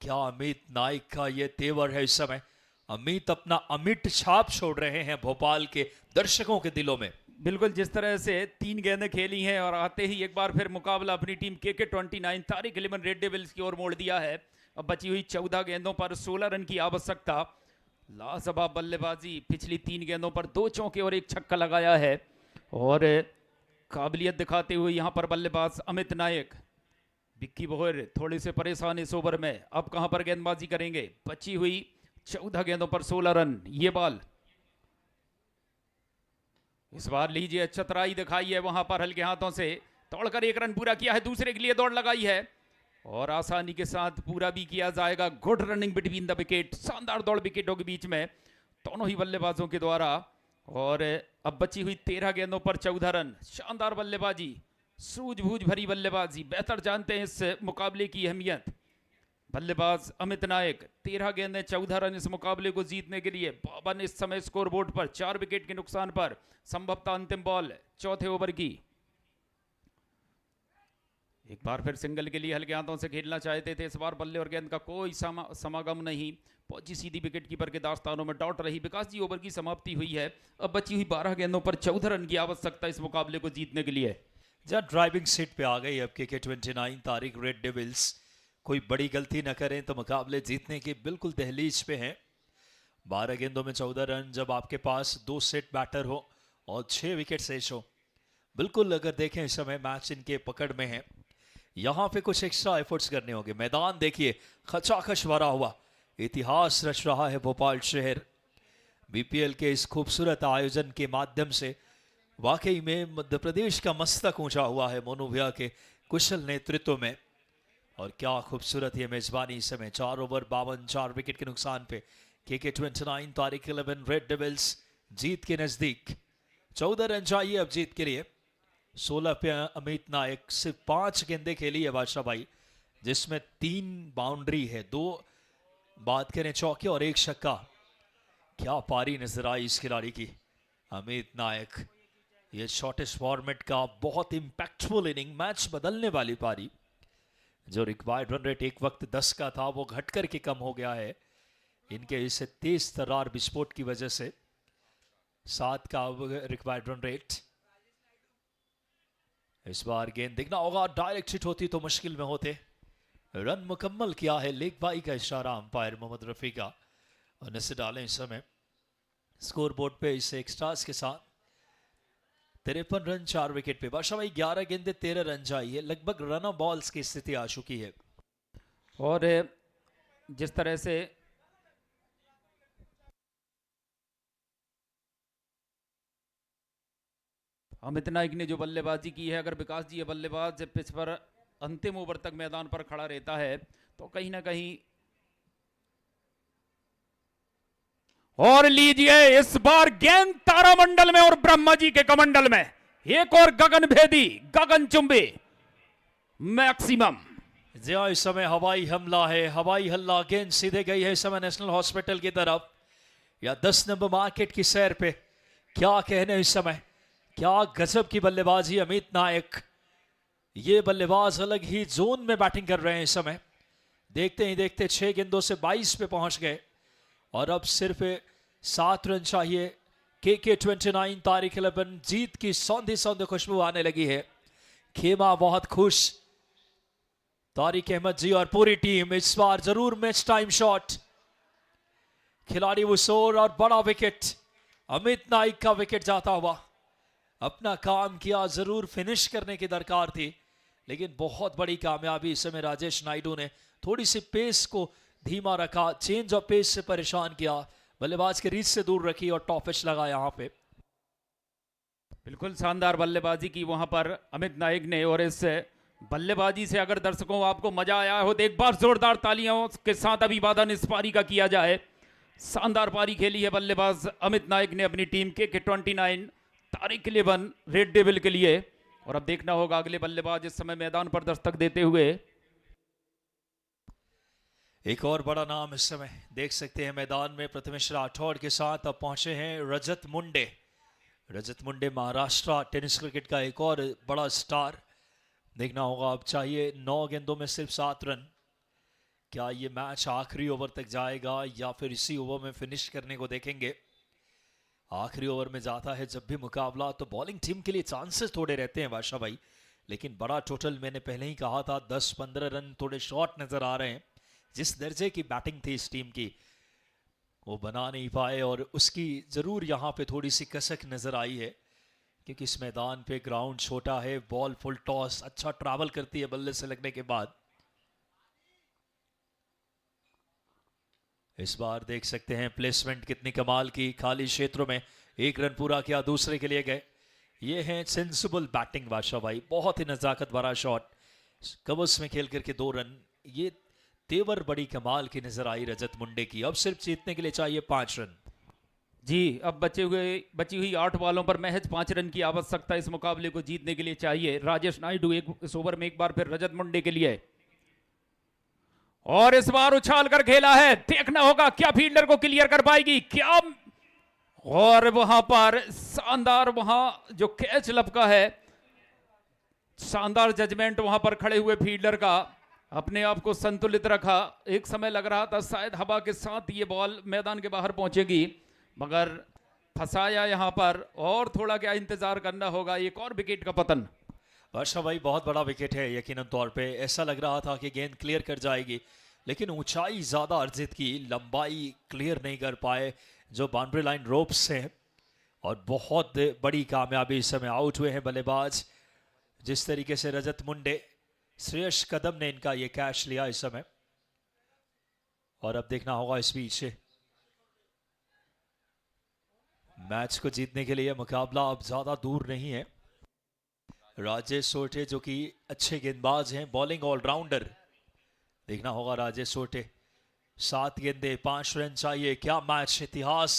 क्या अमित नाइक का ये तेवर है इस समय। अमित अपना अमिट छाप छोड़ रहे हैं भोपाल के दर्शकों के दिलों में। बिल्कुल जिस तरह से 3 गेंदें खेली हैं और आते ही एक बार फिर मुकाबला अपनी team KK-29 Tariq 11 red devils की ओर मोड़ दिया है। अब बची हुई 14 गेंदों पर 16 रन की आवश्यकता। लाजवाब बल्लेबाजी, पिछली 3 गेंदों पर 2 चौके और 1 छक्का लगाया है और काबिलियत दिखाते हुए यहां पर बल्लेबाज अमित नायक। विक्की वोयर थोड़े से परेशान इस ओवर में, अब कहां पर गेंदबाजी करेंगे। बची हुई 14 गेंदों पर 16 रन। ये बॉल इस बार लीजिए, चतुराई दिखाई है वहां पर, हल्के हाथों से तोड़कर 1 रन पूरा किया है। दूसरे के लिए दौड़ लगाई है और आसानी के साथ पूरा भी किया जाएगा। Good running between the wicket, शानदार दौड़ विकेटों के बीच में दोनों ही बल्लेबाजों के द्वारा। और अब बची हुई 13 गेंदों पर 14 रन। शानदार बल्लेबाजी, सूझबूझ भरी बल्लेबाजी, बेहतर जानते हैं इस मुकाबले की अहमियत। बल्लेबाज अमित नायक, 13 गेंदें 14 रन इस मुकाबले को जीतने के लिए। 52 इस समय स्कोर बोर्ड पर, 4 विकेट के नुकसान पर। संभवतः अंतिम बॉल चौथे ओवर की। एक बार फिर सिंगल के लिए हल्के हाथों से खेलना चाहते थे। इस बार बल्ले और गेंद का कोई समागम नहीं। पहुंची सीधी विकेट कीपर के दास्तानों में डॉट रही। विकास जी, ओवर की समाप्ति हुई है। अब बची हुई 12 गेंदों पर 14 रन की आवश्यकता इस मुकाबले को जीतने के लिए। जब ड्राइविंग सीट पे आ गई अब KK-29 तारिक रेड डेविल्स। कोई बड़ी गलती न करें तो मुकाबले जीतने की बिल्कुल दहलीज पे हैं। 12 गेंदों में 14 रन, जब आपके पास 2 सेट बैटर हो और 6 विकेट शेष हो। बिल्कुल अगर देखें इस समय मैच इनके पकड़ में है। यहां पे कुछ एक्स्ट्रा एफर्ट्स करने होंगे। मैदान देखिए खचाखच भरा हुआ, इतिहास रच रहा है भोपाल शहर। BPL के इस खूबसूरत आयोजन के माध्यम से वाकई में मध्य प्रदेश का मस्तक ऊंचा हुआ है मोनू भैया के कुशल नेतृत्व में। और क्या खूबसूरत ये मेजबानी इस समय। 4 ओवर 52, 4 विकेट के नुकसान पे KK-29 तारिक 11 रेड डेविल्स जीत के नजदीक। 14 रन चाहिए अब जीत के लिए। 16 पे अमित नायक, सिर्फ 5 गेंदें खेली है बादशाह भाई, जिसमें 3 बाउंड्री है, 2 बात करें चौके और 1 छक्का। क्या पारी नजर आई इस खिलाड़ी की अमित नायक। ये शॉर्टेस्ट फॉर्मेट का बहुत इंपैक्टफुल इनिंग, मैच बदलने वाली पारी। जो रिक्वायर्ड रन रेट एक वक्त 10 का था वो घट कर के कम हो गया है इनके इस तेज तर्रार विस्फोट की वजह से। 7 का रिक्वायर्ड रन रेट। इस बार गेंद देखना होगा, डायरेक्ट हिट होती तो मुश्किल में होते। रन मुकम्मल किया है, लेग बाई का इशारा अंपायर मोहम्मद रफी का। और नजर डालें इस समय स्कोर बोर्ड पे इस एक्स्ट्रास के साथ 53 रन 4 विकेट पे। बादशाह भाई 11 गेंदे 13 रन चाहिए, लगभग रन ऑफ बॉल्स की स्थिति आ चुकी है। और जिस तरह से अमित नायक ने जो बल्लेबाजी की है, अगर विकास जी ये बल्लेबाज पिच पर अंतिम ओवर तक मैदान पर खड़ा रहता है तो कहीं ना कहीं और लीजिए इस बार गेंद तारामंडल में और ब्रह्मा जी के कमंडल में एक और गगन भेदी गगन चुंबी मैक्सिमम। जी हाँ, इस समय हवाई हमला है, हवाई हल्ला, गेंद सीधे गई है इस समय नेशनल हॉस्पिटल की तरफ या 10 नंबर मार्केट की सैर पे। क्या कहने इस समय, क्या गजब की बल्लेबाजी अमित नायक। ये बल्लेबाज अलग ही जोन में बैटिंग कर रहे हैं इस समय। देखते ही देखते 6 गेंदों से 22 पे पहुंच गए और अब सिर्फ 7 रन चाहिए। के 29 तारीख 11 जीत की सौंधी सौंधी खुशबू आने लगी है। खेमा बहुत खुश, तारिक अहमद जी और पूरी टीम इस बार जरूर मैच टाइम शॉट। खिलाड़ी वसूर और बड़ा विकेट, अमित नाइक का विकेट जाता हुआ। अपना काम किया, जरूर फिनिश करने की दरकार थी, लेकिन बहुत बड़ी कामयाबी इस समय राजेश नायडू ने थोड़ी सी पेस को धीमा रखा, चेंज ऑफ पेस से परेशान किया, बल्लेबाज के रीच से दूर रखी और टॉप पिच लगा यहां पे। बिल्कुल शानदार बल्लेबाजी की वहां पर अमित नायक ने, और इस बल्लेबाजी से अगर दर्शकों आपको मजा आया हो तो एक बार जोरदार तालियों के साथ अभिवादन इस पारी का किया जाए। शानदार पारी खेली है बल्लेबाज अमित नायक ने अपनी टीम के 29 तारीख 11 रेड डेविल के लिए। और अब देखना होगा अगले बल्लेबाज इस समय मैदान पर दस्तक देते हुए। एक और बड़ा नाम इस समय देख सकते हैं मैदान में, प्रथमेश राठौड़ के साथ अब पहुंचे हैं रजत मुंडे। रजत मुंडे महाराष्ट्र टेनिस क्रिकेट का एक और बड़ा स्टार। देखना होगा, अब चाहिए 9 गेंदों में सिर्फ 7 रन। क्या ये मैच आखिरी ओवर तक जाएगा या फिर इसी ओवर में फिनिश करने को देखेंगे। आखिरी ओवर में जाता है जब भी मुकाबला तो बॉलिंग टीम के लिए चांसेस थोड़े रहते हैं बादशाह भाई, लेकिन बड़ा टोटल मैंने पहले ही कहा था 10-15 रन थोड़े शॉर्ट नजर आ रहे हैं। जिस दर्जे की बैटिंग थी इस टीम की वो बना नहीं पाए और उसकी जरूर यहां पे थोड़ी सी कसक नजर आई है, क्योंकि इस मैदान पे ग्राउंड छोटा है, बॉल फुल टॉस अच्छा ट्रैवल करती है बल्ले से लगने के बाद। इस बार देख सकते हैं प्लेसमेंट कितनी कमाल की, खाली क्षेत्रों में 1 रन पूरा किया, दूसरे के लिए गए। ये है सेंसिबल बैटिंग बादशाह भाई, बहुत ही नजाकत भरा शॉट, कवर्स में खेल करके 2 रन। ये तेवर बड़ी कमाल की नजर आई रजत मुंडे की। अब सिर्फ जीतने के लिए चाहिए 5 रन। जी, अब बची हुई 8 बॉलों पर महज 5 रन की आवश्यकता इस मुकाबले को जीतने के लिए चाहिए। राजेश नायडू इस ओवर में एक बार फिर रजत मुंडे के लिए, और इस बार उछाल कर खेला है। देखना होगा क्या फील्डर को क्लियर कर पाएगी क्या, और वहां पर शानदार, वहां जो कैच लपका है, शानदार जजमेंट वहां पर खड़े हुए फील्डर का, अपने आप को संतुलित रखा। एक समय लग रहा था शायद हवा के साथ ये बॉल मैदान के बाहर पहुंचेगी, मगर फंसाया यहां पर, और थोड़ा क्या इंतजार करना होगा। एक और विकेट का पतन। वर्षा भाई बहुत बड़ा विकेट है, यकीनन तौर पे ऐसा लग रहा था कि गेंद क्लियर कर जाएगी, लेकिन ऊंचाई ज्यादा अर्जित की, लंबाई क्लियर नहीं कर पाए जो बाउंड्री लाइन रोप्स हैं, और बहुत बड़ी कामयाबी इस समय आउट हुए हैं बल्लेबाज। जिस तरीके से रजत मुंडे, श्रेयस कदम ने इनका ये कैच लिया इस समय, और अब देखना होगा इस बीच मैच को जीतने के लिए मुकाबला अब ज्यादा दूर नहीं है। राजेश सोटे जो कि अच्छे गेंदबाज हैं, बॉलिंग ऑलराउंडर, देखना होगा राजेश सोटे। 7 गेंदे 5 रन चाहिए। क्या मैच, इतिहास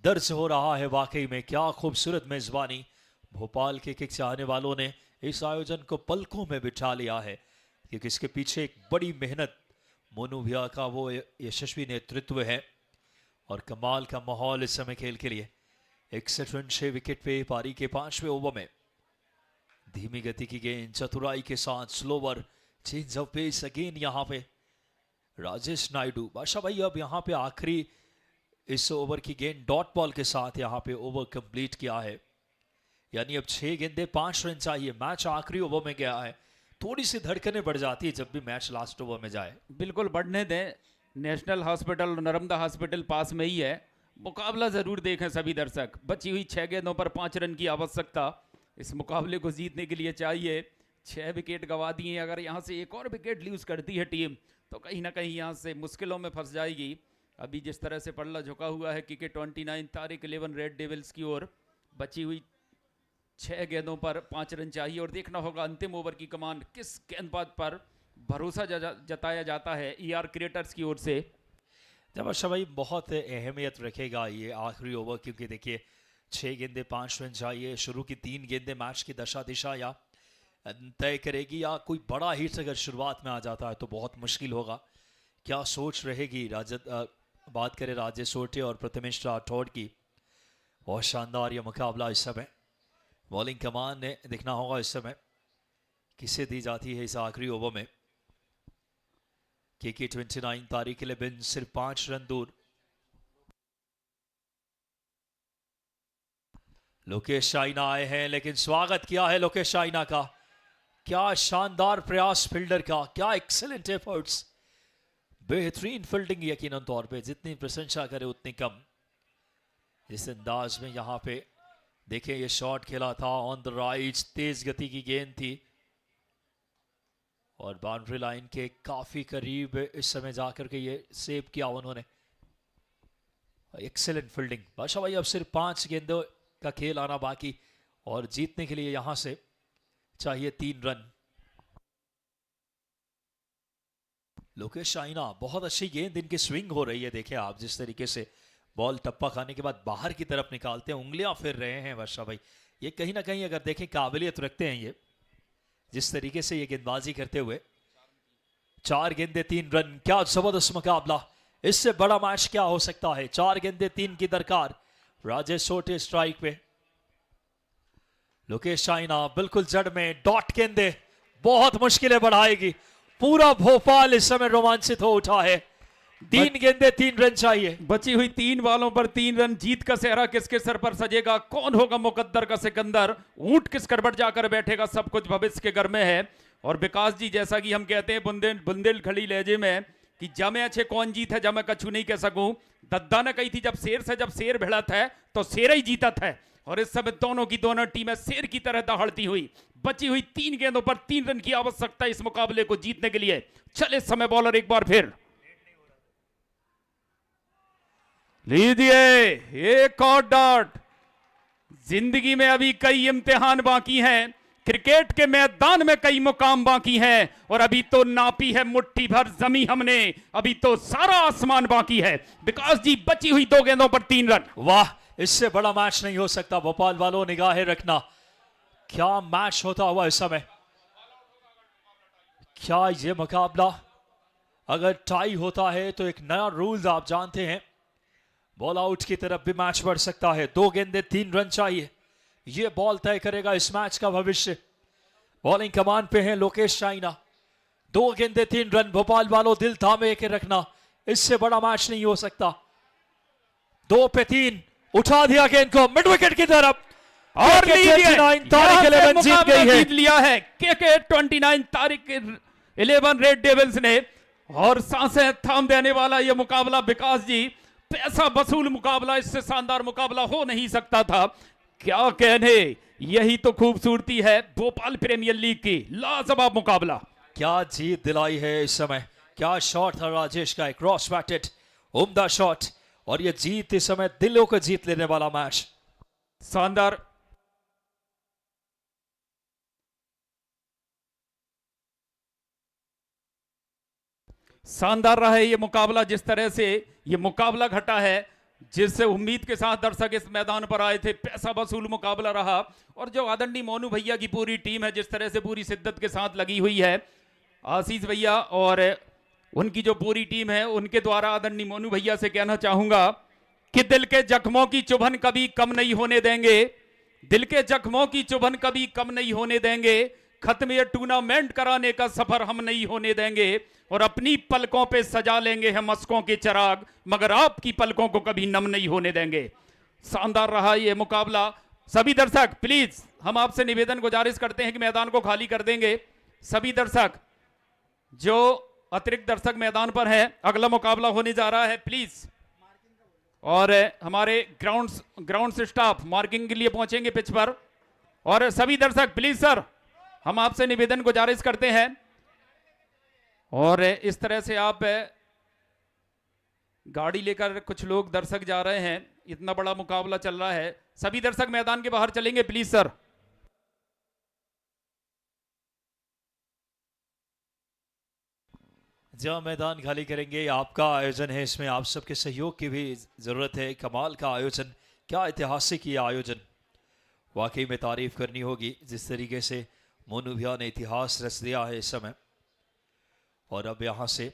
दर्ज हो रहा है वाकई में, क्या खूबसूरत मेजबानी। भोपाल के किक चाहने वालों ने इस आयोजन को पलकों में बिठा लिया है, क्योंकि इसके पीछे एक बड़ी मेहनत, मोनू भैया का वो यशस्वी नेतृत्व है, और कमाल का माहौल इस समय खेल के लिए। 61 रन 6 विकेट पे पारी के 5वें ओवर में। धीमी गति की गेंद चतुराई के साथ, slower, change of pace again यहां पे राजेश नायडू। बादशाह भाई अब यहां पे आखिरी इस ओवर की गेंद डॉट बॉल के साथ यहां पे ओवर कंप्लीट किया है, यानी अब 6 गेंदे 5 रन चाहिए। मैच आखिरी ओवर में गया है, थोड़ी सी धड़कनें बढ़ जाती है जब भी मैच लास्ट ओवर में जाए। बिल्कुल बढ़ने दें, नेशनल हॉस्पिटल और नर्मदा हॉस्पिटल पास में ही है। मुकाबला जरूर देखें सभी दर्शक। बची हुई 6 गेंदों पर 5 रन की आवश्यकता इस मुकाबले को जीतने के लिए चाहिए। 6 विकेट गंवा दिए, अगर यहाँ से एक और विकेट लूज करती है टीम तो कहीं ना कहीं यहाँ से मुश्किलों में फंस जाएगी। अभी जिस तरह से पल्ला झुका हुआ है कि 29 तारीख 11 रेड डेविल्स की ओर, बची हुई 6 गेंदों पर 5 रन चाहिए, और देखना होगा अंतिम ओवर की कमान किस गेंदबाज पर भरोसा जताया जाता है ईआर क्रिएटर्स की ओर से। जब अच्छा भाई बहुत अहमियत रखेगा ये आखिरी ओवर, क्योंकि देखिए 6 गेंदे 5 रन चाहिए। शुरू की 3 गेंदे मैच की दशा दिशा या तय करेगी, या कोई बड़ा हिट अगर शुरुआत में आ जाता है तो बहुत मुश्किल होगा। क्या सोच रहेगी बात करें राजेश सोटे और प्रथमेश राठौड़ की। बहुत शानदार ये मुकाबला इस समय। बॉलिंग कमान ने देखना होगा इस समय किसे दी जाती है इस आखिरी ओवर में। के 29 तारीख के लिए बिन सिर्फ 5 रन दूर। लोकेश शाइना आए हैं, लेकिन स्वागत किया है लोकेश शाइना का। क्या शानदार प्रयास फील्डर का, क्या एक्सेलेंट एफर्ट्स, बेहतरीन फील्डिंग यकीनन तौर पे, जितनी प्रशंसा करे उतनी कम। जिस अंदाज में यहां पे देखें ये शॉट खेला था ऑन द राइट, तेज गति की गेंद थी और बाउंड्री लाइन के काफी करीब इस समय जाकर के ये सेव किया उन्होंने। Excellent fielding. बादशाह भाई अब सिर्फ 5 गेंदों का खेल आना बाकी और जीतने के लिए यहां से चाहिए 3 रन। लोकेश शाइना, बहुत अच्छी गेंद इनकी स्विंग हो रही है। देखें आप जिस तरीके से बॉल टप्पा खाने के बाद बाहर की तरफ निकालते हैं, उंगलियां फिर रहे हैं वर्षा भाई। ये कहीं ना कहीं अगर देखें काबिलियत रखते हैं ये, जिस तरीके से ये गेंदबाजी करते हुए। 4 गेंदे 3 रन, क्या जबरदस्त मुकाबला। इससे बड़ा मैच क्या हो सकता है। 4 गेंदे 3 की दरकार। राजेश सोटे स्ट्राइक पे, लोकेश शाइना बिल्कुल जड़ में, डॉट गेंदे बहुत मुश्किलें बढ़ाएगी। पूरा भोपाल इस समय रोमांचित हो उठा है। 3 गेंदे 3 रन चाहिए। बची हुई 3 बॉलों पर 3 रन। जीत का सेहरा किसके सर पर सजेगा, कौन होगा मुकद्दर का सिकंदर, ऊंट किस करबट जाकर बैठेगा, सब कुछ भविष्य के घर में है। और विकास जी, जैसा कि हम कहते हैं बुंदेलखंडी लहजे में कि जमे अच्छे कौन जीत है, जमे कछु नहीं कह सकूं। दद्दा ने कही थी जब शेर भिड़त है तो शेर ही जीतत है। और इस समय दोनों टीमें शेर की तरह दहाड़ती हुई। बची हुई 3 गेंदों पर 3 रन की आवश्यकता है इस मुकाबले को जीतने के लिए। चले समय बॉलर एक बार फिर लीजिए एक और डॉट। जिंदगी में अभी कई इम्तिहान बाकी हैं, क्रिकेट के मैदान में कई मुकाम बाकी हैं, और अभी तो नापी है मुट्ठी भर जमी हमने, अभी तो सारा आसमान बाकी है। विकास जी, बची हुई 2 गेंदों पर 3 रन। वाह, इससे बड़ा मैच नहीं हो सकता। भोपाल वालों निगाहें रखना, क्या मैच होता हुआ इस समय। क्या ये मुकाबला अगर टाई होता है तो एक नया रूल्स आप जानते हैं, बॉल आउट की तरफ भी मैच बढ़ सकता है। 2 गेंदे 3 रन चाहिए। यह बॉल तय करेगा इस मैच का भविष्य। बॉलिंग कमान पे है लोकेश शाइना। 2 गेंदे 3 रन। भोपाल वालों दिल थामे के रखना, इससे बड़ा मैच नहीं हो सकता। 2 पे 3, उठा दिया गेंद को मिड विकेट की तरफ और जीत लिया है के 29 तारीख 11 रेड डेविल्स ने। और सांसें थाम देने वाला यह मुकाबला विकास जी, पैसा वसूल मुकाबला, इससे शानदार मुकाबला हो नहीं सकता था। क्या कहने, यही तो खूबसूरती है भोपाल प्रीमियर लीग की। लाजवाब मुकाबला। क्या जीत दिलाई है इस समय। क्या शॉट था राजेश का, एक क्रॉस बैटेड उम्दा शॉट, और यह जीत इस समय दिलों को जीत लेने वाला मैच। शानदार। शानदार रहा है ये मुकाबला। जिस तरह से ये मुकाबला घटा है, जिससे उम्मीद के साथ दर्शक इस मैदान पर आए थे, पैसा वसूल मुकाबला रहा। और जो आदरणीय मोनू भैया की पूरी टीम है, जिस तरह से पूरी शिद्दत के साथ लगी हुई है, आशीष भैया और उनकी जो पूरी टीम है, उनके द्वारा आदरणीय मोनू भैया से कहना चाहूंगा कि दिल के जख्मों की चुभन कभी कम नहीं होने देंगे। दिल के जख्मों की चुभन कभी कम नहीं होने देंगे। खत्म ये टूर्नामेंट कराने का सफर हम नहीं होने देंगे, और अपनी पलकों पे सजा लेंगे हम मस्कों के चिराग, मगर आपकी पलकों को कभी नम नहीं होने देंगे। शानदार रहा ये मुकाबला। सभी दर्शक प्लीज, हम आपसे निवेदन गुजारिश करते हैं कि मैदान को खाली कर देंगे। सभी दर्शक जो अतिरिक्त दर्शक मैदान पर हैं, अगला मुकाबला होने जा रहा है, प्लीज। और हमारे ग्राउंड स्टाफ मार्किंग के लिए पहुंचेंगे पिच पर। और सभी दर्शक प्लीज सर, हम आपसे निवेदन गुजारिश करते हैं। और इस तरह से आप गाड़ी लेकर कुछ लोग दर्शक जा रहे हैं, इतना बड़ा मुकाबला चल रहा है। सभी दर्शक मैदान के बाहर चलेंगे प्लीज सर। जहाँ मैदान खाली करेंगे, आपका आयोजन है, इसमें आप सबके सहयोग की भी ज़रूरत है। कमाल का आयोजन, क्या ऐतिहासिक ये आयोजन, वाकई में तारीफ करनी होगी जिस तरीके से मोनू भैया ने इतिहास रच दिया है इस समय। और अब यहाँ से